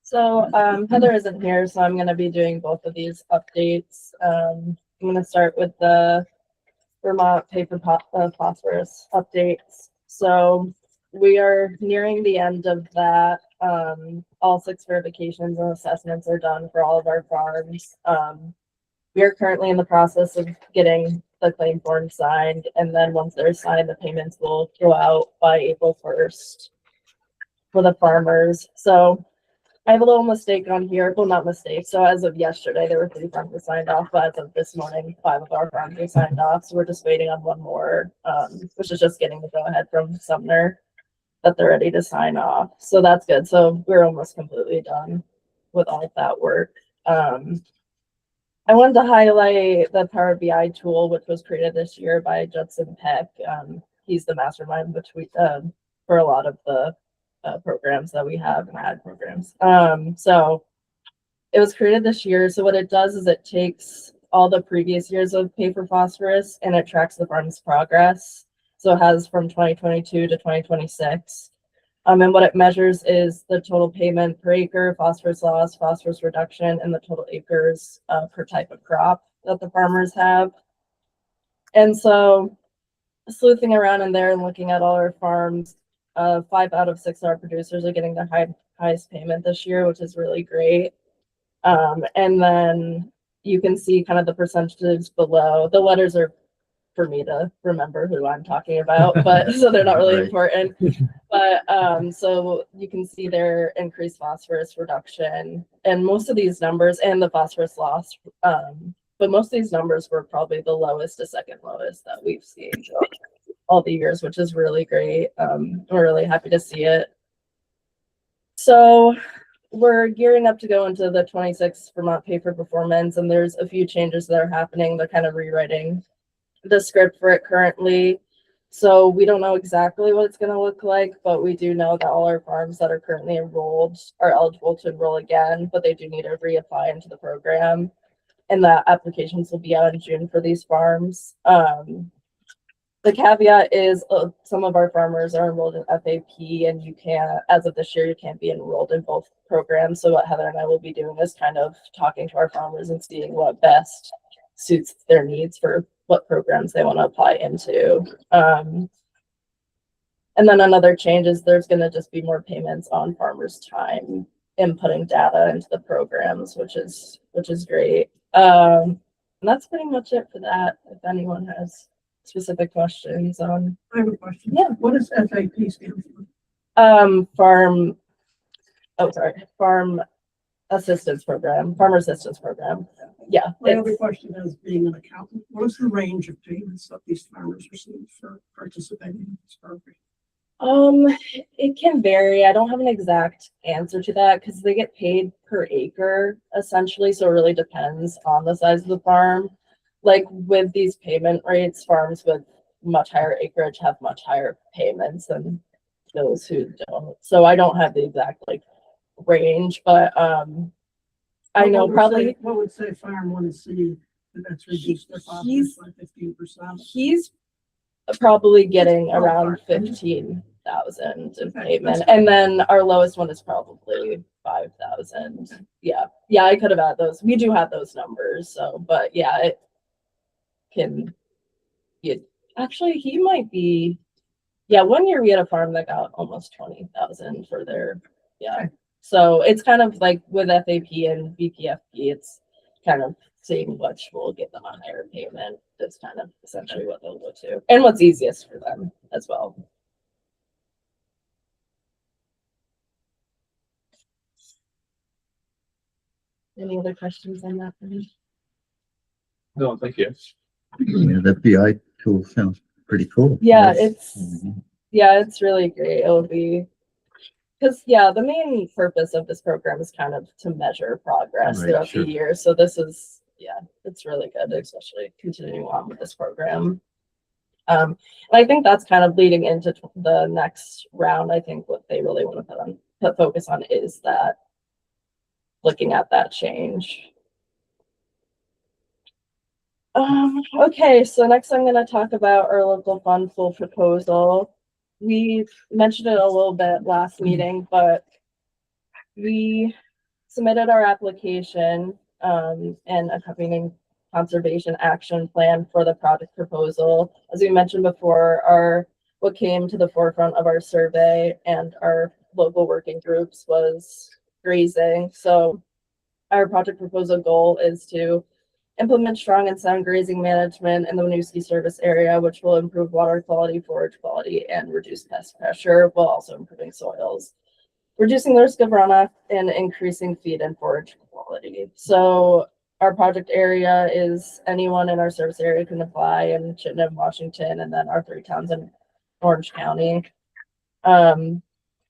So Heather isn't here, so I'm gonna be doing both of these updates. I'm gonna start with the Vermont paper phosphorus updates. So we are nearing the end of that. All 6 verifications and assessments are done for all of our farms. We are currently in the process of getting the claim form signed, and then once they're signed, the payments will go out by April 1st for the farmers. So I have a little mistake on here. Well, not mistake. So as of yesterday, there were 3 farms that signed off, but as of this morning, 5 of our farms are signed off. So we're just waiting on 1 more, which is just getting the go ahead from Sumner that they're ready to sign off. So that's good. So we're almost completely done with all of that work. I wanted to highlight the Power BI tool, which was created this year by Judson Peck. He's the mastermind between for a lot of the programs that we have and ad programs. So it was created this year. So what it does is it takes all the previous years of pay for phosphorus and it tracks the farm's progress. So it has from 2022 to 2026. And what it measures is the total payment per acre, phosphorus loss, phosphorus reduction, and the total acres per type of crop that the farmers have. And so sleuthing around in there and looking at all our farms, 5 out of 6 of our producers are getting the highest payment this year, which is really great. And then you can see kind of the percentages below. The letters are for me to remember who I'm talking about, but so they're not really Right. important. But so you can see their increased phosphorus reduction and most of these numbers and the phosphorus loss. But most of these numbers were probably the lowest to second lowest that we've seen all the years, which is really great. We're really happy to see it. So we're gearing up to go into the 26 Vermont Pay for Performance, and there's a few changes that are happening. They're kind of rewriting the script for it currently. So we don't know exactly what it's going to look like, but we do know that all our farms that are currently enrolled are eligible to enroll again, but they do need to reapply into the program. And that applications will be out in June for these farms. The caveat is some of our farmers are enrolled in FAP, and you can't, as of this year, you can't be enrolled in both programs. So what Heather and I will be doing is kind of talking to our farmers and seeing what best suits their needs for what programs they want to apply into. And then another change is there's going to just be more payments on farmers' time inputting data into the programs, which is great. And that's pretty much it for that. If anyone has specific questions on I have a question. Yeah. What does FAP stand for? farm assistance program, farmer assistance program. Yeah. My other it's- question is, being an accountant, what is the range of payments that these farmers receive for participating in this program? It can vary. I don't have an exact answer to that because they get paid per acre essentially. So it really depends on the size of the farm. Like with these payment rates, farms with much higher acreage have much higher payments than those who don't. So I don't have the exact like range, but I know probably What would say Farm One C that's reduced their He's- by 15%? he's probably getting Just around ballpark. 15,000 in Okay, payment, that's and then our lowest one is probably 5,000. Yeah, I could have had those. We do have those numbers, so but yeah, it can. Actually, he might be. Yeah, one year we had a farm that got almost 20,000 for their. Yeah, Okay. so it's kind of like with FAP and BPFP, it's kind of seeing which will get them a higher payment. That's kind of essentially what they'll go to, and what's easiest for them as well. Any other questions on that? No, thank you. Yeah, that BI tool sounds pretty cool. Yeah, Yes. it's really great. It'll be because the main purpose of this program is kind of to measure progress Right, throughout sure. the year. So this is it's really good, especially continuing on with this program. And I think that's kind of leading into the next round. I think what they really want to put focus on is that looking at that change. Okay, so next I'm going to talk about our local fund pool proposal. We mentioned it a little bit last meeting, but we submitted our application and accompanying conservation action plan for the project proposal. As we mentioned before, what came to the forefront of our survey and our local working groups was grazing. So our project proposal goal is to implement strong and sound grazing management in the Winooski service area, which will improve water quality, forage quality, and reduce pest pressure, while also improving soils, reducing the risk of runoff, and increasing feed and forage quality. So our project area is anyone in our service area can apply in Chittenden, Washington, and then our 3 towns in Orange County.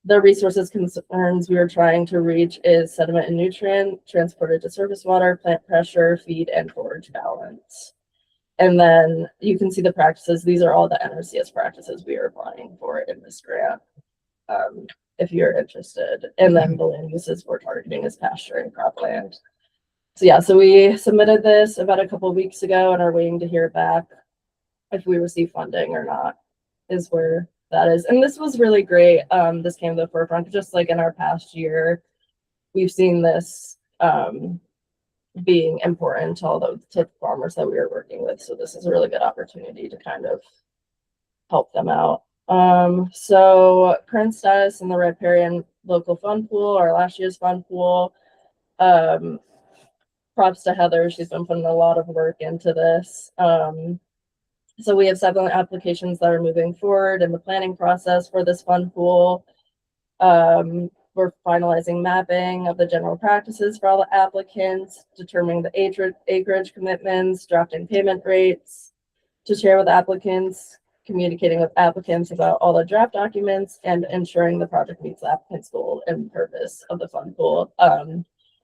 The resources concerns we are trying to reach is sediment and nutrient transported to surface water, plant pressure, feed, and forage balance. And then you can see the practices. These are all the NRCS practices we are applying for in this grant, if you're interested. And then the land uses we're targeting is pasture and cropland. So we submitted this about a couple of weeks ago and are waiting to hear back if we receive funding or not, is where that is. And this was really great. This came to the forefront, just like in our past year, we've seen this being important to all the farmers that we are working with. So this is a really good opportunity to kind of help them out. So current status in the riparian local fund pool, our last year's fund pool. Props to Heather. She's been putting a lot of work into this. So we have 7 applications that are moving forward in the planning process for this fund pool. We're finalizing mapping of the general practices for all the applicants, determining the acreage commitments, drafting payment rates to share with applicants, communicating with applicants about all the draft documents, and ensuring the project meets the applicant's goal and purpose of the fund pool.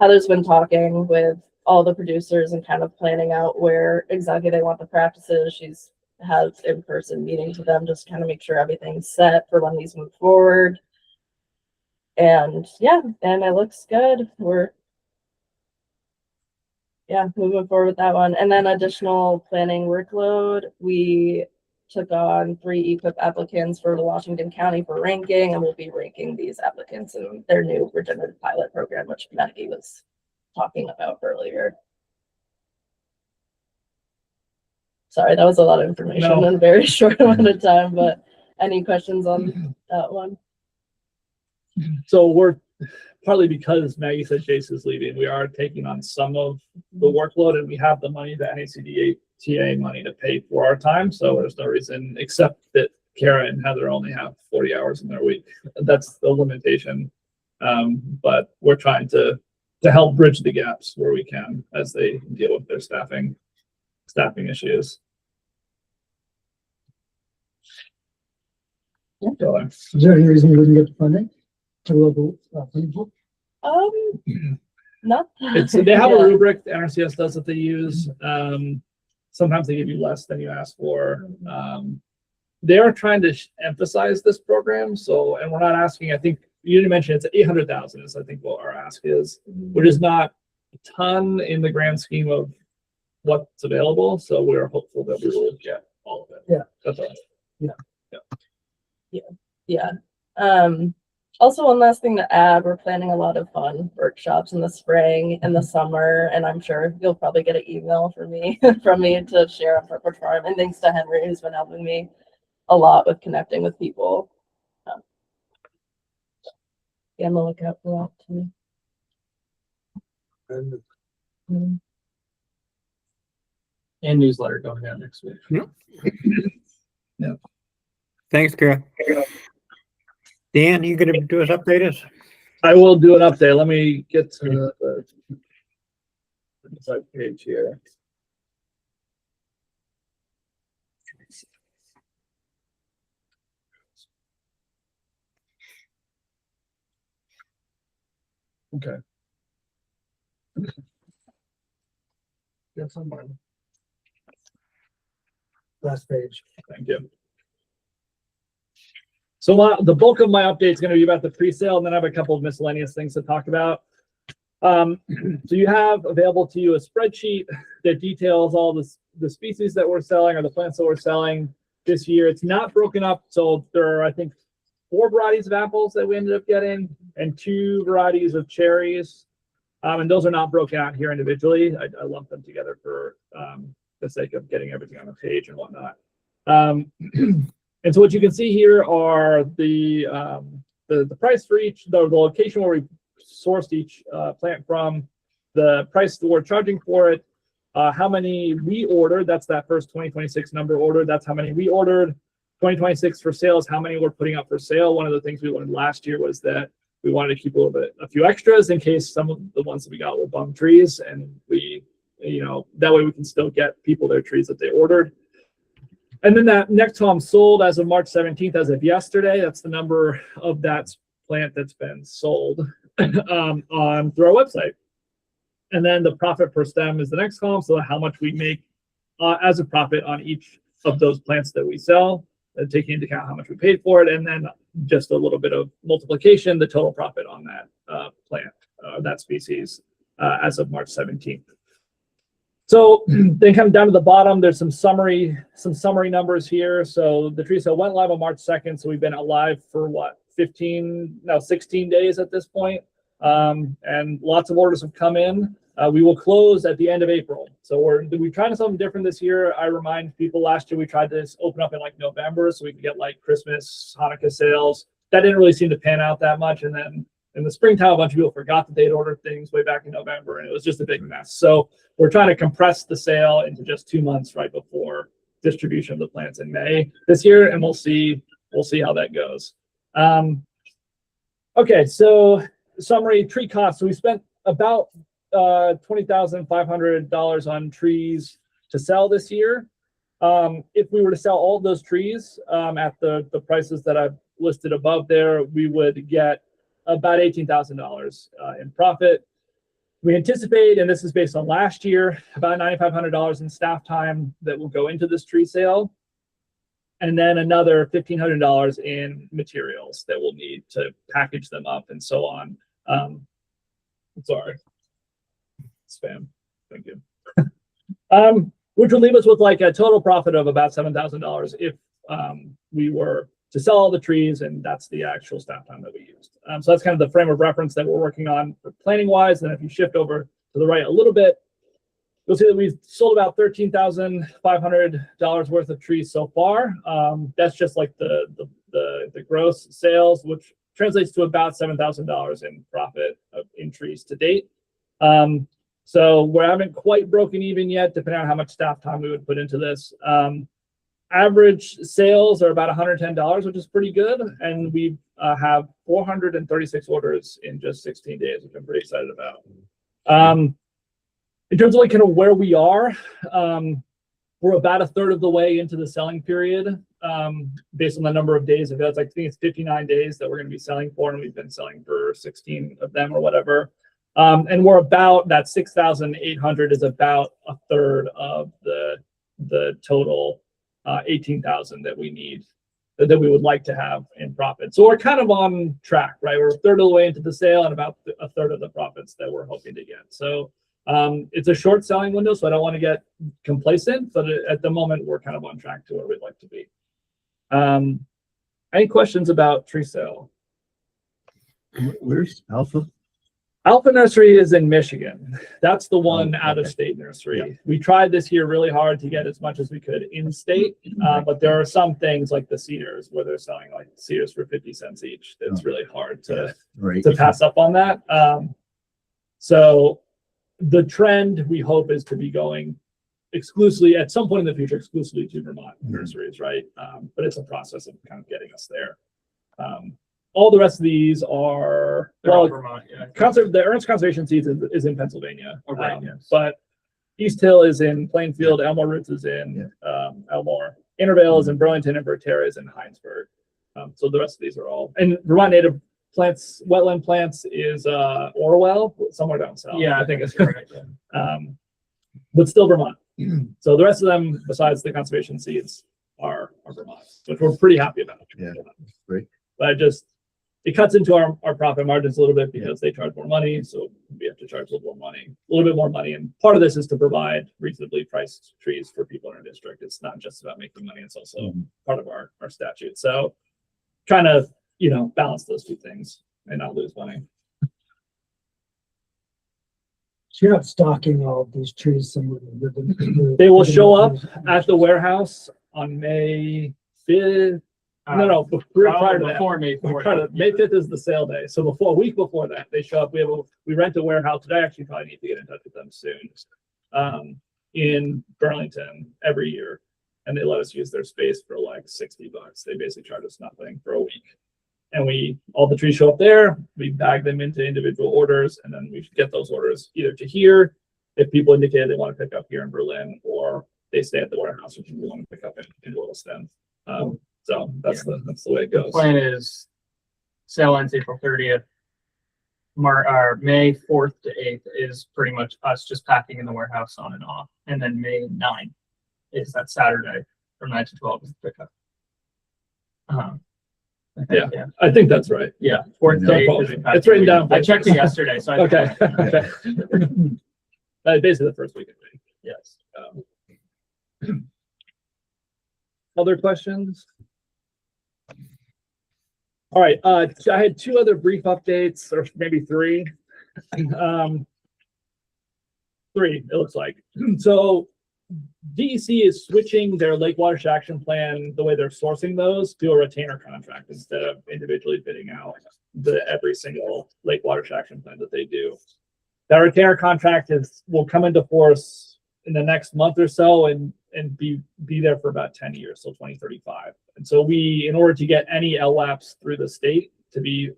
Heather's been talking with all the producers and kind of planning out where exactly they want the practices. She's has in-person meetings with them, just kind of make sure everything's set for when these move forward. And and it looks good. We're moving forward with that one. And then additional planning workload. We took on 3 EQIP applicants for the Washington County for ranking, and we'll be ranking these applicants in their new regenerative pilot program, which Maggie was talking about earlier. Sorry, that was a lot of information No. in a very short amount of time, but any questions on that one? So we're partly because Maggie said Jace is leaving, we are taking on some of the workload, and we have the money, the NACDA TA money to pay for our time. So there's no reason except that Kara and Heather only have 40 hours in their week. That's the limitation. But we're trying to help bridge the gaps where we can as they deal with their staffing issues. So, Is there any reason you wouldn't get the funding? To local funding pool? Not. they have Yeah. a rubric, the NRCS does that they use. Sometimes they give you less than you ask for. They are trying to emphasize this program. So, and we're not asking, I think you didn't mention it's 800,000 is I think what our ask is, which is not a ton in the grand scheme of what's available. So we're hopeful that we will get all of it. Yeah. That's all. Yeah. Also, one last thing to add, we're planning a lot of fun workshops in the spring and the summer, and I'm sure you'll probably get an email from me to share on Purple Farm. And thanks to Henry, who's been helping me a lot with connecting with people. Yeah, I'm gonna look out for that too. And newsletter going out next week. Thanks, Kara. Dan, you gonna do us, update us? I will do an update. Let me get to the side page here. Okay. That's on mine. Last page. Thank you. So the bulk of my update is going to be about the pre-sale, and then I have a couple of miscellaneous things to talk about. So you have available to you a spreadsheet that details all the species that we're selling or the plants that we're selling this year. It's not broken up, so there are, I think, 4 varieties of apples that we ended up getting and 2 varieties of cherries. And those are not broken out here individually. I lumped them together for the sake of getting everything on the page and whatnot. And so what you can see here are the price for each, the location where we sourced each plant from, the price that we're charging for it, how many we ordered. That's that first 2026 number ordered. That's how many we ordered. 2026 for sales, how many we're putting up for sale. One of the things we learned last year was that we wanted to keep a few extras in case some of the ones that we got were bum trees, and we, that way we can still get people their trees that they ordered. And then that next home sold as of March 17th, as of yesterday, that's the number of that plant that's been sold through our website. And then the profit per stem is the next column, so how much we make as a profit on each of those plants that we sell, taking into account how much we paid for it, and then just a little bit of multiplication, the total profit on that plant, that species, as of March 17th. So then come down to the bottom, there's some summary numbers here. So the tree sale went live on March 2nd. So we've been alive for what, 16 days at this point. And lots of orders have come in. We will close at the end of April. So we're trying to something different this year. I remind people last year we tried to open up in like November so we could get like Christmas, Hanukkah sales. That didn't really seem to pan out that much. And then in the springtime, a bunch of people forgot that they'd ordered things way back in November, and it was just a big mess. So we're trying to compress the sale into just 2 months right before distribution of the plants in May this year, and we'll see how that goes. Okay, so summary tree costs. So we spent about $20,500 on trees to sell this year. If we were to sell all of those trees at the prices that I've listed above there, we would get about $18,000 in profit. We anticipate, and this is based on last year, about $9,500 in staff time that will go into this tree sale, and then another $1,500 in materials that we'll need to package them up and so on. Sorry, spam. Thank you. Which would leave us with like a total profit of about $7,000 if we were to sell all the trees, and that's the actual staff time that we used. So that's kind of the frame of reference that we're working on for planning wise. And if you shift over to the right a little bit, you'll see that we've sold about $13,500 worth of trees so far. That's just like the gross sales, which translates to about $7,000 in profit in trees to date. So we haven't quite broken even yet, depending on how much staff time we would put into this. Average sales are about $110, which is pretty good. And we have 436 orders in just 16 days, which I'm pretty excited about. In terms of like kind of where we are, we're about a third of the way into the selling period, based on the number of days. I think it's 59 days that we're going to be selling for, and we've been selling for 16 of them or whatever. And we're about that 6,800 is about a third of the total 18,000 that we need, that we would like to have in profit. So we're kind of on track, right? We're a third of the way into the sale and about a third of the profits that we're hoping to get. So it's a short selling window, so I don't want to get complacent, but at the moment we're kind of on track to where we'd like to be. Any questions about tree sale? Where's Alpha? Alpha Nursery is in Michigan. That's the one out of okay. state nursery. Yeah. We tried this year really hard to get as much as we could in state, but there are some things like the cedars where they're selling like cedars for 50 cents each. It's really hard to Right. pass up on that. So the trend we hope is to be going exclusively at some point in the future, exclusively to Vermont nurseries, right? But it's a process of kind of getting us there. All the rest of these are, They're all well, Vermont, yeah. the Ernst Conservation Seeds is in Pennsylvania. Oh, right, yes. But East Hill is in Plainfield, Elmore Roots is in Elmore, Intervale is in Burlington, and Berterra is in Heinsberg. So the rest of these are all, and Vermont native plants, wetland plants is Orwell, somewhere down south. Yeah, I think it's right. but still Vermont. So the rest of them, besides the conservation seeds, are Vermont, which we're pretty happy about. Yeah, great. But it cuts into our profit margins a little bit because they charge more money, so we have to charge a little bit more money. And part of this is to provide reasonably priced trees for people in our district. It's not just about making money; it's also part of our statute. So, trying to balance those two things and not lose money. So you're not stocking all of these trees somewhere. They will show up at the warehouse on May 5th. No, prior to that. Before May 4th. May 5th is the sale day. So a week before that, they show up. We rent a warehouse, but I actually probably need to get in touch with them soon. In Burlington every year. And they let us use their space for like $60. They basically charge us nothing for a week. And all the trees show up there, we bag them into individual orders, and then we get those orders either to here, if people indicate they want to pick up here in Berlin, or they stay at the warehouse if people want to pick up in Williston. So that's the way it goes. The plan is sale ends April 30th. May 4th to 8th is pretty much us just packing in the warehouse on and off. And then May 9th is that Saturday from 9 to 12 is the pickup. I think that's right. Yeah. 4th to 8th is the packing. It's written down. I checked it yesterday, so I Okay. Basically the first week of May. Yes. Other questions? All right, I had two other brief updates, or maybe three. Three, it looks like. So DEC is switching their Lake Watershed Action Plan, the way they're sourcing those, to a retainer contract instead of individually bidding out every single Lake Watershed Action Plan that they do. That retainer contract will come into force in the next month or so and be there for about 10 years, so 2035. And so in order to get any LWAPs through the state to be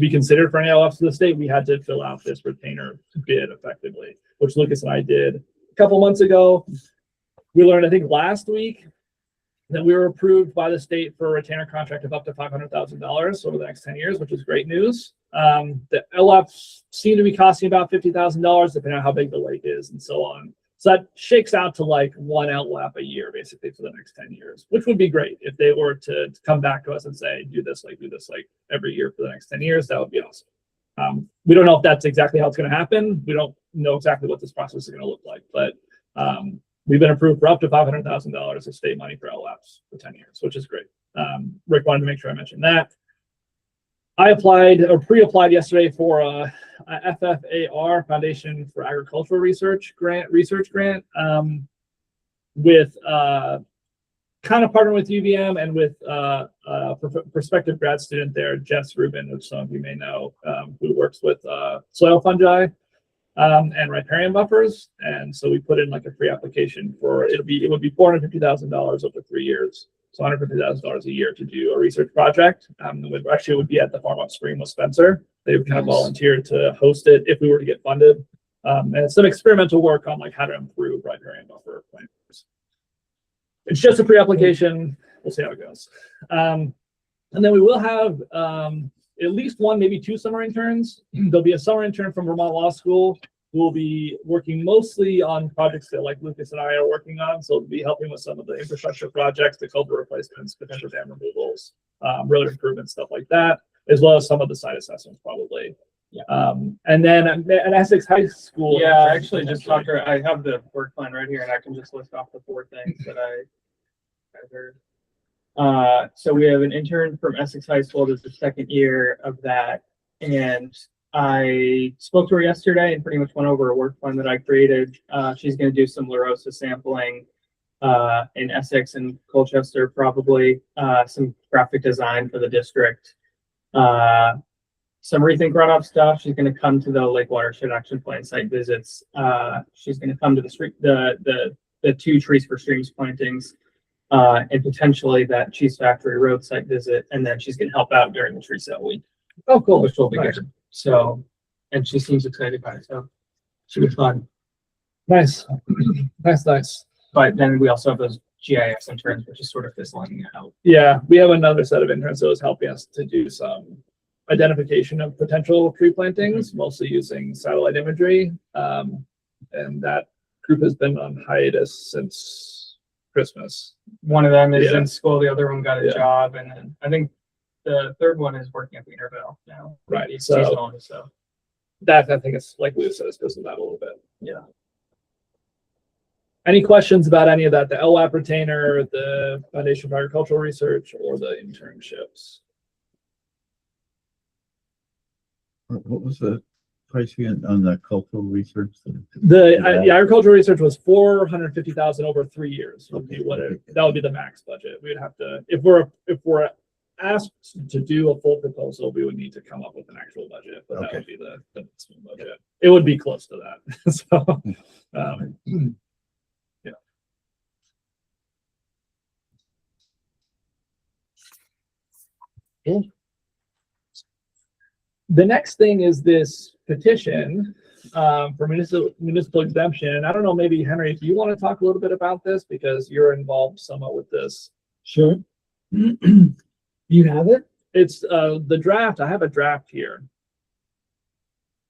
considered for any LWAPs through the state, we had to fill out this retainer bid effectively, which Lucas and I did a couple months ago. We learned, I think last week, that we were approved by the state for a retainer contract of up to $500,000 over the next 10 years, which is great news. The LWAPs seem to be costing about $50,000, depending on how big the lake is and so on. So that shakes out to like one LWAP a year, basically, for the next 10 years, which would be great if they were to come back to us and say, do this like every year for the next 10 years. That would be awesome. We don't know if that's exactly how it's going to happen. We don't know exactly what this process is going to look like, but we've been approved for up to $500,000 of state money for LWAPs for 10 years, which is great. Rick wanted to make sure I mentioned that. I applied or pre-applied yesterday for a FFAR, Foundation for Agricultural Research grant, with kind of partnering with UVM and with prospective grad student there, Jess Rubin, which some of you may know, who works with soil fungi and riparian buffers. And so we put in like a free application for it would be $450,000 over 3 years. So $150,000 a year to do a research project. It would be at the Farm Up Spring with Spencer. They would kind of volunteer to host it if we were to get funded. And some experimental work on like how to improve riparian buffer planters. It's just a pre-application. We'll see how it goes. And then we will have at least one, maybe two summer interns. There'll be a summer intern from Vermont Law School who will be working mostly on projects that like Lucas and I are working on. So we'll be helping with some of the infrastructure projects, the culvert replacements, potential dam removals, road improvements, stuff like that, as well as some of the site assessments probably. Yeah. And then at Essex High School. Yeah, I actually just talked to her. I have the work plan right here and I can just list off the 4 things that I heard. So we have an intern from Essex High School. This is the 2nd year of that. And I spoke to her yesterday and pretty much went over a work plan that I created. She's going to do some La Rosa sampling in Essex and Colchester, probably some graphic design for the district. Some rethink runoff stuff. She's going to come to the Lake Watershed Action Plan site visits. She's going to come to the 2 Trees for Streams plantings, and potentially that Cheese Factory Road site visit. And then she's going to help out during the tree sale week. Oh, cool. Which will be Nice. good. So, and she seems excited about it. So, should be fun. Nice. Nice. But then we also have those GIS interns, which is sort of fizzling out. Yeah, we have another set of interns that was helping us to do some identification of potential tree plantings, mostly using satellite imagery. And that group has been on hiatus since Christmas. One of them is Yeah. in school, the other one got a Yeah. job, and then I think the third one is working at Wienerville now. Right, He's so- seasonal, so That I think it's like Lou said, it's because of that a little bit. yeah. Any questions about any of that? The LWAP retainer, the Foundation for Agricultural Research, or the internships? What was the price again on the cultural research? The agricultural research was $450,000 over 3 years. Would be what that would be the max budget. We would have to, if we're asked to do a full proposal, we would need to come up with an actual budget, but that Okay. would be the maximum budget. It would be close to that. So, yeah. The next thing is this petition for municipal exemption. And I don't know, maybe Henry, if you want to talk a little bit about this because you're involved somewhat with this. Sure. You have it? It's the draft. I have a draft here.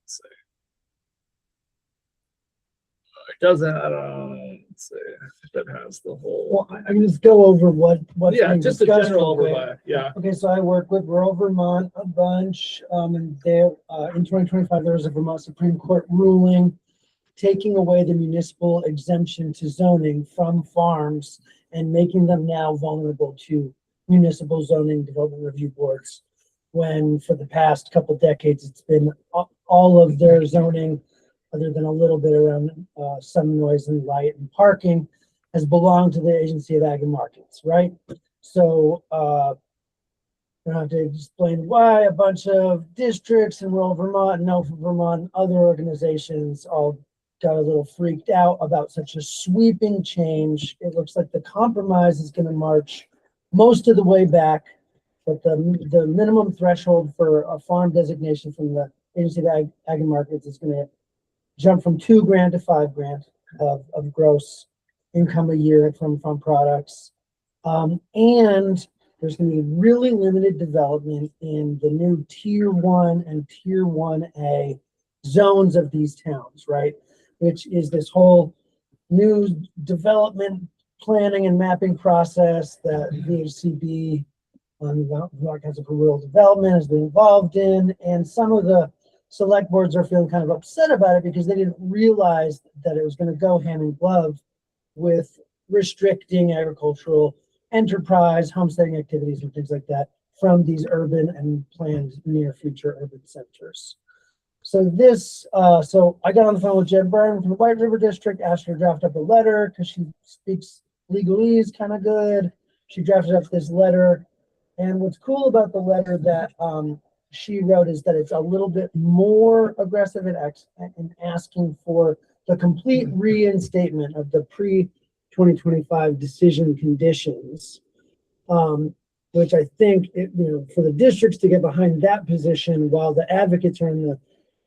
Let's see. It doesn't, I don't know. Let's see if it has the whole. Well, I can just go over what's Yeah, being just a discussed general real quick. overview. Yeah. Okay, so I work with rural Vermont a bunch, and there, in 2025, there was a Vermont Supreme Court ruling taking away the municipal exemption to zoning from farms and making them now vulnerable to municipal zoning development review boards. When for the past couple decades, it's been all of their zoning, other than a little bit around some noise and light and parking, has belonged to the Agency of Ag and Markets, right? So I don't have to explain why a bunch of districts in rural Vermont and North Vermont, and other organizations all got a little freaked out about such a sweeping change. It looks like the compromise is going to march most of the way back, but the minimum threshold for a farm designation from the Agency of Ag and Markets is going to jump from $2,000 to $5,000 of gross income a year from farm products. And there's going to be really limited development in the new Tier 1 and Tier 1A zones of these towns, right? Which is this whole new development planning and mapping process that VHCB, Vermont Council for Rural Development, has been involved in. And some of the select boards are feeling kind of upset about it because they didn't realize that it was going to go hand in glove with restricting agricultural enterprise, homesteading activities, and things like that from these urban and planned near future urban centers. So this, so I got on the phone with Jen Byrne from the White River District, asked her to draft up a letter because she speaks legalese kind of good. She drafted up this letter. And what's cool about the letter that she wrote is that it's a little bit more aggressive in asking for the complete reinstatement of the pre-2025 decision conditions. Which I think, for the districts to get behind that position while the advocates are in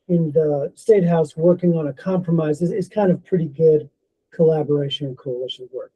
the State House working on a compromise is kind of pretty good collaboration and coalition work.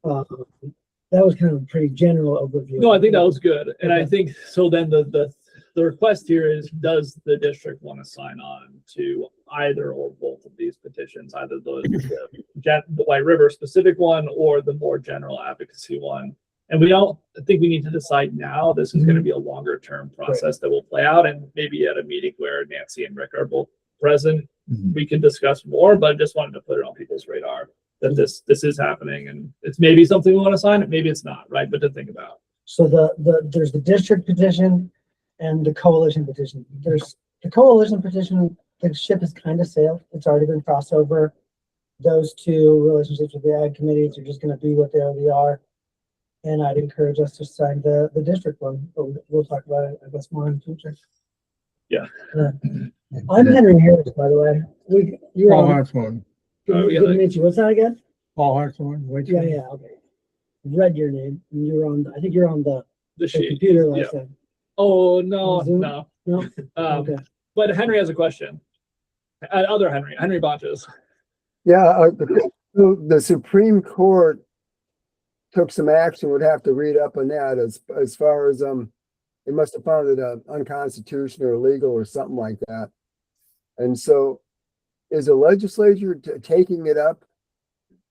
That was kind of a pretty general overview. No, I think that was good. And I think, so then the request here is, does the district want to sign on to either or both of these petitions, either the White River specific one or the more general advocacy one? And we don't think we need to decide now. This is going to be a longer term process that will play out, and maybe at a meeting where Nancy and Rick are both present, we can discuss more, but I just wanted to put it on people's radar that this is happening, and it's maybe something we want to sign, maybe it's not, right? But to think about. So there's the district petition and the coalition petition. There's the coalition petition, the ship has kind of sailed. It's already been crossed over. Those two relationships with the ag committees are just going to be what they already are. And I'd encourage us to sign the district one, but we'll talk about it, I guess, more in the future. Yeah. I'm Henry Harris, by the way. You're Paul on. Hartshorn. Good to meet you. What's that again? Paul Hartshorn. Wait. Yeah, okay. Read your name, and you're on. I think you're on the sheet. computer last time. Oh, no, Zoom? no. No. Okay. But Henry has a question. Other Henry Bonches. Yeah, the Supreme Court took some action, would have to read up on that as far as, they must have found it unconstitutional or illegal or something like that. And so is the legislature taking it up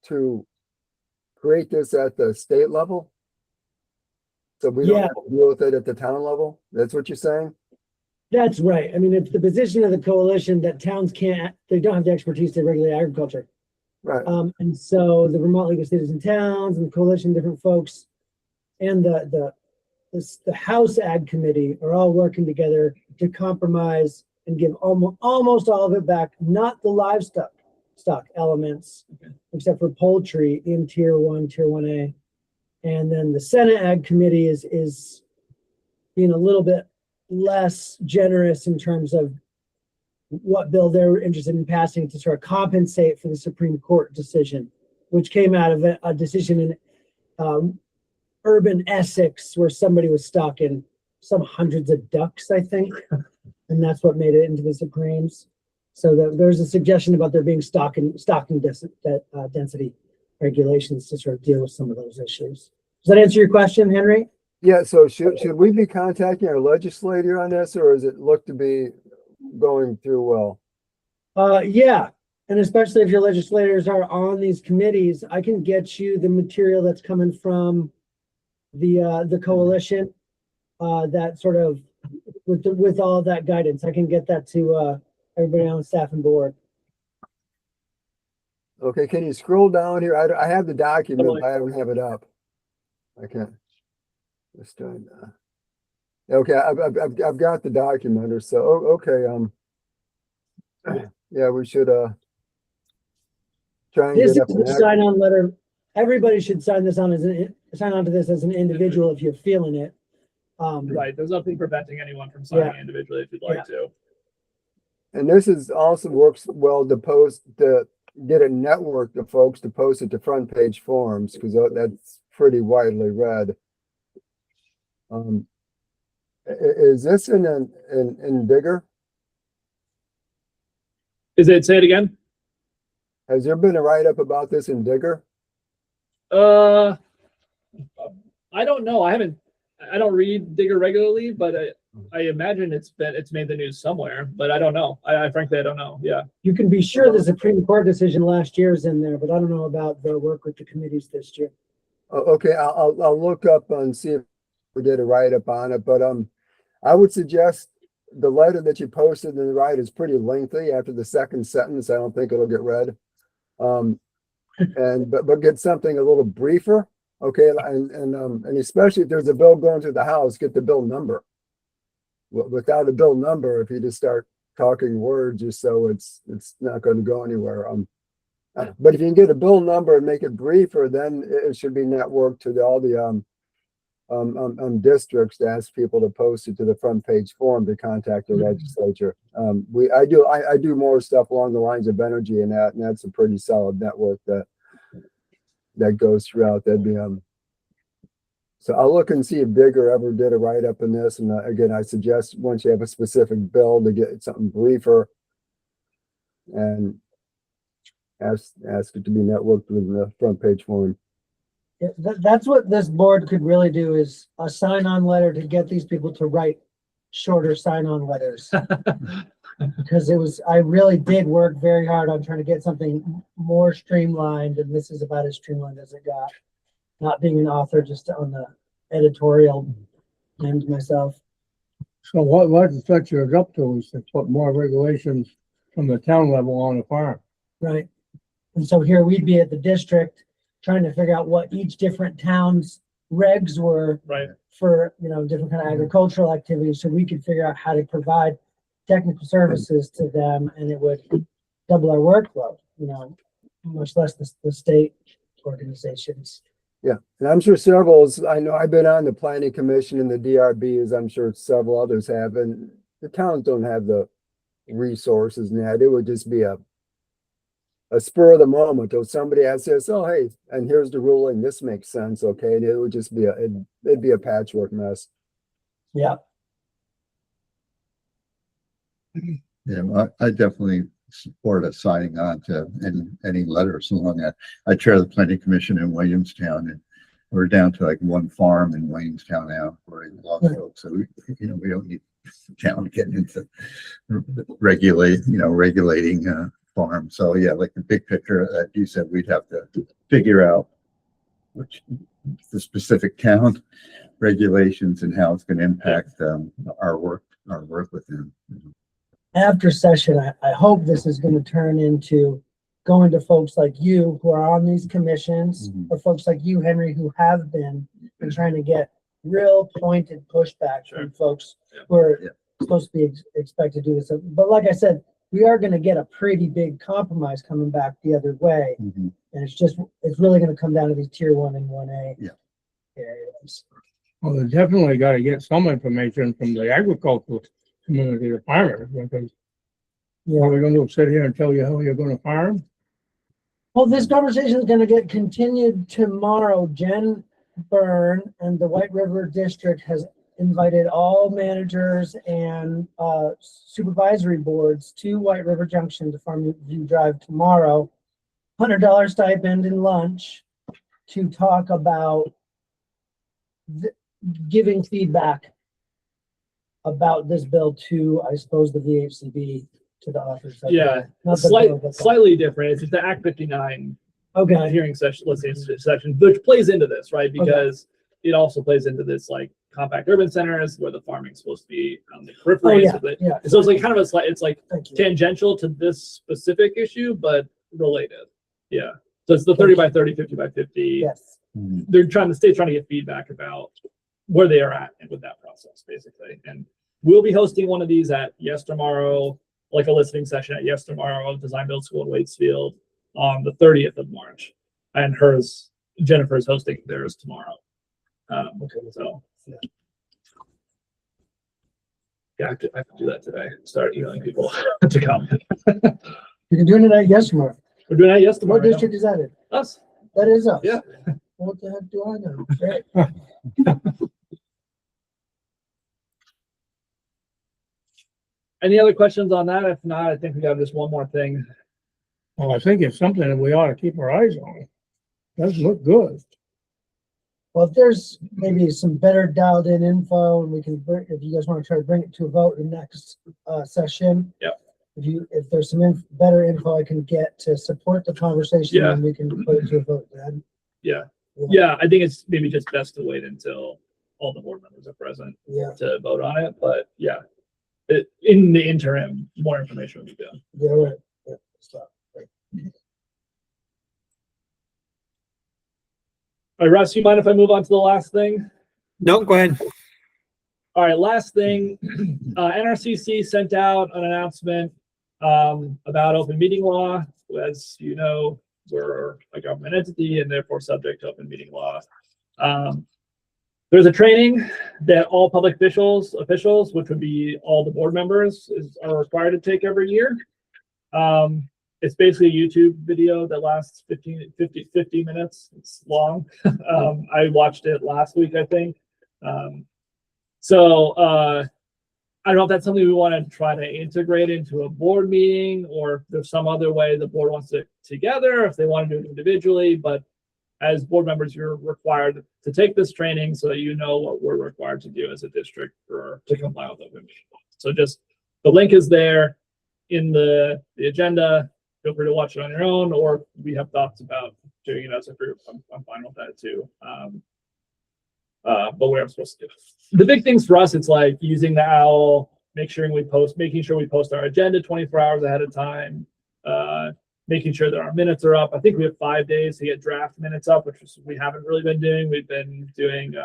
to create this at the state level? So we don't have to deal with it at the town level? That's what you're saying? That's right. I mean, it's the position of the coalition that towns they don't have the expertise to regulate agriculture. Right. And so the Vermont League of Cities and Towns and the coalition, different folks, and the House Ag Committee are all working together to compromise and give almost all of it back, not the livestock elements, except for poultry in tier 1A. And then the Senate Ag Committee is being a little bit less generous in terms of what bill they're interested in passing to sort of compensate for the Supreme Court decision, which came out of a decision in urban Essex where somebody was stocking some hundreds of ducks, I think, and that's what made it into the Supremes. So there's a suggestion about there being stocking density regulations to sort of deal with some of those issues. Does that answer your question, Henry? Yeah, so should we be contacting our legislator on this, or does it look to be going through well? Yeah, and especially if your legislators are on these committees, I can get you the material that's coming from the coalition, that sort of with all of that guidance. I can get that to everybody on staff and board. Okay, can you scroll down here? I have the document, but I don't have it up. I can't. Let's try. Okay, I've got the document, or so. Okay. Yeah, we should try and This get is up the sign-on letter. Everybody should sign this on sign on to this as an individual if you're feeling it. Right. There's nothing preventing anyone from signing individually if you'd like to. And this is also works well to get a network of folks to post it to front page forums, because that's pretty widely read. Is this in Digger? Say it again? Has there been a write-up about this in Digger? I don't know. I don't read Digger regularly, but I imagine it's made the news somewhere, but I don't know. I frankly, I don't know. Yeah. You can be sure the Supreme Court decision last year is in there, but I don't know about the work with the committees this year. Okay, I'll look up and see if we did a write-up on it, but I would suggest the letter that you posted in the right is pretty lengthy. After the second sentence, I don't think it'll get read. But get something a little briefer, okay? And especially if there's a bill going through the House, get the bill number. Without a bill number, if you just start talking words just so it's not going to go anywhere. But if you can get a bill number and make it briefer, then it should be networked to all the districts to ask people to post it to the front page form to contact the legislature. I do more stuff along the lines of energy and that's a pretty solid network that goes throughout. That'd be so I'll look and see if Digger ever did a write up in this. And again, I suggest once you have a specific bill to get something briefer and ask it to be networked with the front page form. Yeah, that's what this board could really do, is a sign-on letter to get these people to write shorter sign-on letters. Because I really did work very hard on trying to get something more streamlined, and this is about as streamlined as it got. Not being an author, just on the editorial end myself. So what legislature is up to is to put more regulations from the town level on the farm. Right. And so here we'd be at the district trying to figure out what each different town's regs were Right. for, different kind of agricultural activities. So we could figure out how to provide technical services to them, and it would double our workload, much less the state organizations. Yeah, and I'm sure several, I know I've been on the planning commission and the DRB, as I'm sure several others have, and the towns don't have the resources and that. It would just be a spur of the moment, or somebody says, oh, hey, and here's the ruling, this makes sense, okay, and it would just be it'd be a patchwork mess. Yeah. Yeah, I definitely support us signing on to any letters along that. I chair the planning commission in Williamstown, and we're down to like one farm in Williamstown now. We're in Log Oak, so we don't need the town getting into regulating farms. So yeah, like the big picture that you said, we'd have to figure out which the specific town regulations and how it's going to impact our work with them. After session, I hope this is going to turn into going to folks like you who are on these commissions, or folks like you, Henry, who have been, and trying to get real pointed pushback from folks who are supposed to be expected to do this. But like I said, we are going to get a pretty big compromise coming back the other way. And it's really going to come down to these tier 1 and 1A areas. Well, they definitely got to get some information from the agricultural community, the farmers, because what are we going to do, sit here and tell you how you're going to farm? Well, this conversation is going to get continued tomorrow. Jen Byrne and the White River District has invited all managers and supervisory boards to White River Junction to Farm View Drive tomorrow. $100 stipend and lunch to talk about giving feedback about this bill to, I suppose, the VHCB, to the authors. Yeah, Not the bill, but the- slightly different. It's the Act 59 Okay. hearing session, listening session, which plays into this, right? Because it also plays into this like compact urban centers where the farming's supposed to be on the periphery. Oh, yeah. So it's like kind of it's like Thank you. tangential to this specific issue, but related. Yeah. So it's the 30 by 30, 50 by 50. Yes. The state's trying to get feedback about where they are at with that process, basically. And we'll be hosting one of these at Yes Tomorrow, like a listening session at Yes Tomorrow, Design Build School in Waitsfield on the 30th of March. And Jennifer's hosting theirs tomorrow. So yeah, I have to do that today. Start emailing people to come. You can do it at Yes Tomorrow. We're doing that Yes Tomorrow. What district is that in? Us. That is us. Yeah. What the heck do I know? Great. Any other questions on that? If not, I think we got just one more thing. Well, I think it's something that we ought to keep our eyes on. Does look good. Well, if there's maybe some better dialed in info, and we can, if you guys want to try to bring it to a vote in the next session. Yep. If there's some better info I can get to support the conversation, then we can put it to a vote then. Yeah, I think it's maybe just best to wait until all the board members are present Yeah. to vote on it. But yeah, in the interim, more information will be good. Yeah, right. Yeah, stop. Right. All right, Russ, you mind if I move on to the last thing? No, go ahead. All All right, last thing, NRCC sent out an announcement about open meeting law. As you know, we're a government entity and therefore subject to open meeting law. There's a training that all public officials, which would be all the board members, are required to take every year. It's basically a YouTube video that lasts 50 minutes. It's long. I watched it last week, I think. I don't know if that's something we want to try to integrate into a board meeting, or if there's some other way the board wants it together, if they want to do it individually. But as board members, you're required to take this training so that you know what we're required to do as a district to comply with open meeting law. So just the link is there in the agenda. Feel free to watch it on your own, or if we have thoughts about doing it as a group, I'm fine with that too. But we're supposed to do it. The big things for us, it's like using the OWL, making sure we post our agenda 24 hours ahead of time, making sure that our minutes are up. I think we have 5 days to get draft minutes up, which we haven't really been doing. We've been doing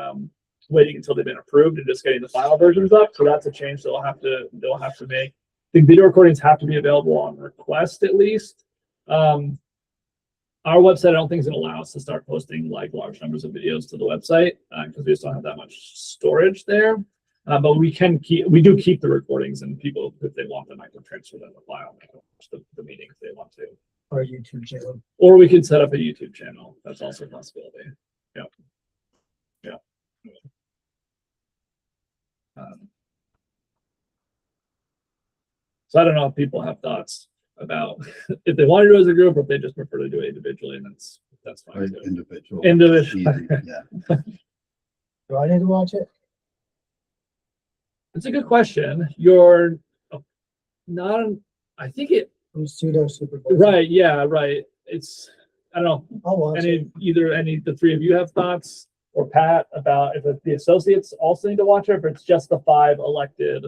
waiting until they've been approved and just getting the final versions up. So that's a change they'll have to make. I think video recordings have to be available on request at least. Our website, I don't think is going to allow us to start posting like large numbers of videos to the website because we just don't have that much storage there. But we do keep the recordings, and people, if they want them, I can transfer them to file and they can watch the meeting if they want to. Or a YouTube channel. Or we could set up a YouTube channel. That's also a possibility. Yeah. So I don't know if people have thoughts about if they want to do it as a group or if they just prefer to do it individually, and that's fine too. Individual. Individual. Easy, yeah. Do I need to watch it? It's a good question. You're not, I think I'm pseudo supervisor. right. Yeah, right. It's, I don't know. I'll watch it. The three of you have thoughts, or Pat, about if the associates also need to watch it, or if it's just the 5 elected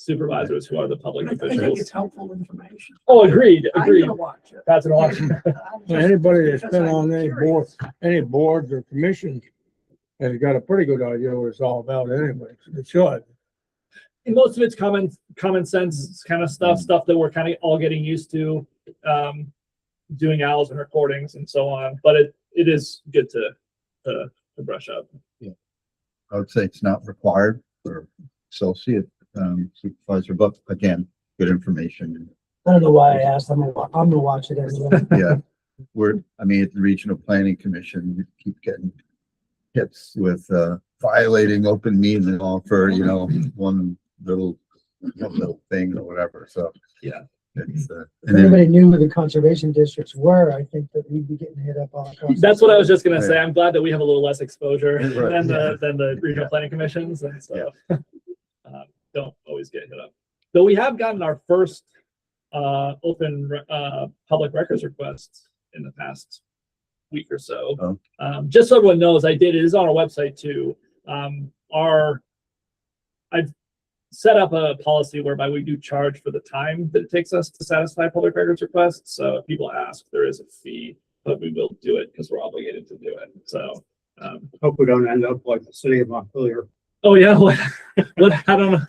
supervisors who are the public I think it's officials. helpful information. Oh, agreed. I'm Agreed. gonna watch it. Pat's gonna watch it. Anybody that's Because been I'm on curious. any boards or commissions has got a pretty good idea what it's all about anyway. It should. And most of it's common sense kind of stuff that we're kind of all getting used to, doing owls and recordings and so on. But it is good to brush up. I would say it's not required for associate supervisor, but again, good information. I don't know why I asked. I'm gonna watch it anyway. Yeah, at the Regional Planning Commission, we keep getting hits with violating open meeting law for, one little thing or whatever. So Yeah. it's If and then, anybody knew who the conservation districts were, I think that we'd be getting hit up all across. That's what I was just gonna say. Yeah. I'm glad that we have a little less exposure Right. than the regional planning commissions, and so don't always get hit up. Though we have gotten our first open public records requests in the past week or so. Just so everyone knows, it is on our website too. I've set up a policy whereby we do charge for the time that it takes us to satisfy public records requests. So if people ask, there is a fee, but we will do it because we're obligated to do it. So Hope we don't end up like the city of Montpelier. oh yeah, what I don't know.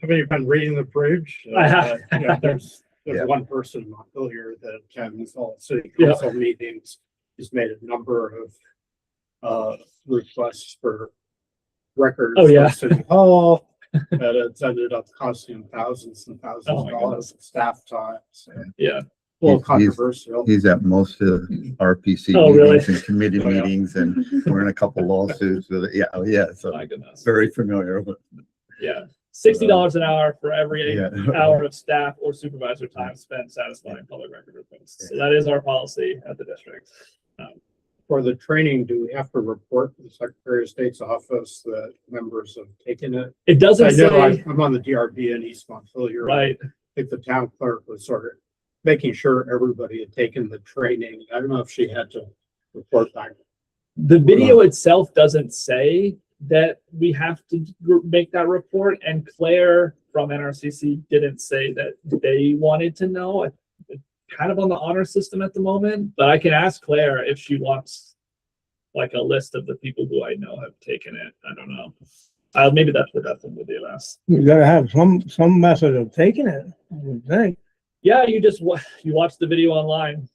Have you been reading the bridge? I have. There's Yeah. one person in Montpelier that attends all city Yeah. council meetings. He's made a number of requests for records. Oh, yeah. from City Hall. That it's ended up costing him thousands and thousands Oh, of my dollars of staff time. So, Yeah. a little He's- controversial. he's at most of RPC Oh, really? meetings and committee Oh, yeah. meetings, and we're in a couple lawsuits with it. Yeah, so My goodness. very familiar with. Yeah. $60 an hour for every Yeah. hour of staff or supervisor time spent satisfying public record requests. So that is our policy at the district. For the training, do we have to report to the Secretary of State's office that members have taken it? It doesn't I know say, I'm on the DRB in East Montpelier. right. I think the town clerk was sort of making sure everybody had taken the training. I don't know if she had to report back. The video itself doesn't say that we have to make that report, and Claire from NRCC didn't say that they wanted to know. It's kind of on the honor system at the moment, but I can ask Claire if she wants like a list of the people who I know have taken it. I don't know. Maybe that's the best thing to do. Last. You gotta have some method of taking it, I would think. Yeah, you just you watch the video online,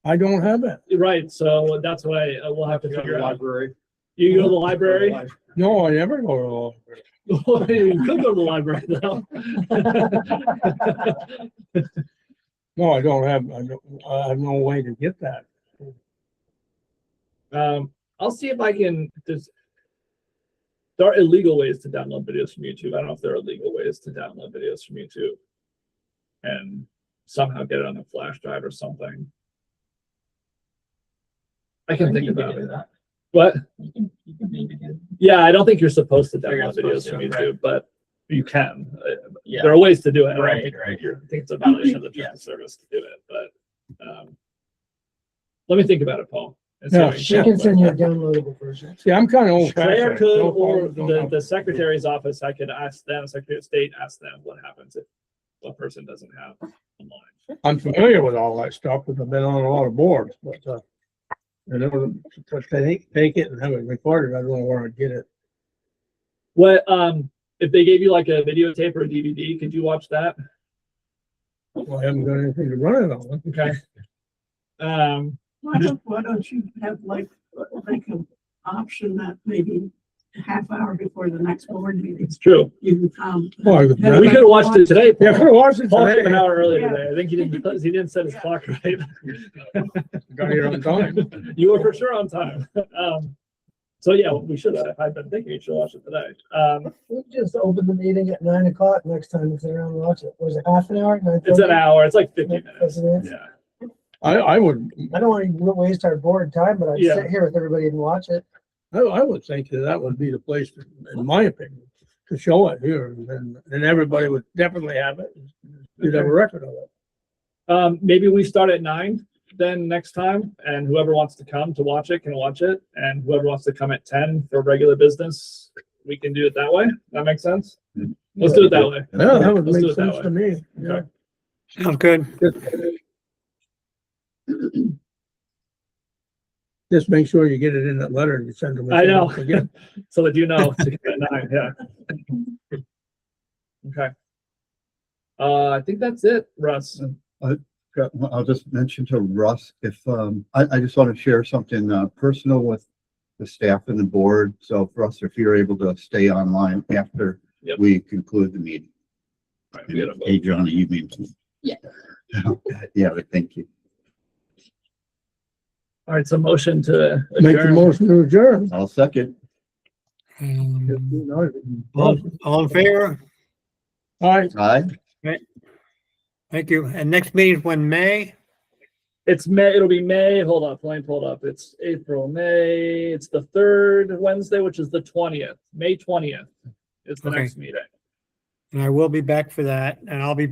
I don't have it. right? So that's why we'll have to Go to figure the out. library. You go to the library. No, I never go to the library. You could go to the library though. No, I have no way to get that. I'll see if I can. There are illegal ways to download videos from YouTube. I don't know if there are legal ways to download videos from YouTube and somehow get it on a flash drive or something. I can think about it. What? You can maybe do. Yeah, I don't think you're supposed to You're not download videos supposed from to, YouTube, but you can. Yeah. There are ways to do it. I don't Right, think right. I think it's a violation of the terms of service to do it, but let me think about it, Paul. and see Yeah, what we She can can do. send you a downloadable version. See, I'm kind of old Claire fashioned. could, or the secretary's office, I could ask them, Secretary of State, ask them what happens if a person doesn't have online. I'm familiar with all that stuff because I've been on a lot of boards, but, in order to take it and have it recorded, I don't know where I'd get it. What, if they gave you like a videotape or a DVD, could you watch that? Well, I haven't got anything to run it on. Okay. Why don't you have like an option that maybe a half hour before the next board meeting, It's true. you can come. Well, I We could have watched it today. Yeah, I could have watched it Paul came an today. hour early Yeah. today. I think he didn't set his clock right. Got here on time. You were for sure on time. So yeah, we should have. I've been thinking you should watch it today. We just open the meeting at 9 o'clock next time if they're around to watch it. Was it half an hour? It's an hour. It's like 50 minutes. It is? Yeah. I would, I don't want to waste our board time, but I'd Yeah. sit here with everybody and watch it. I would think that would be the place, in my opinion, to show it here, and everybody would definitely have it. You'd have a record of it. Maybe we start at 9 then next time, and whoever wants to come to watch it can watch it, and whoever wants to come at 10 for regular business, we can do it that way. That makes sense. Let's do it that way. Yeah, that would Let's do make it that sense way. to me. Yeah. Okay. Sounds good. Just make sure you get it in that letter you send them. I know. Again. So that you know to come at 9. Yeah. Okay. I think that's it, Russ. I'll just mention to Russ, if, I just want to share something, personal with the staff and the board. So for us, if you're able to stay online after Yep. we conclude the meeting. Right, we gotta vote. Hey, Johnny, you mean? Yeah. Yeah, but thank you. All right, so motion to Make the adjourn. motion to adjourn. I'll second. All in favor? All right, Aye. Thank you. And next meeting is when, May? It's May, it'll be May, hold up, let me pull it up. It's April, May, it's the 3rd Wednesday, which is the 20th, May 20th is the Okay. next meeting. And I will be back for that, and I'll be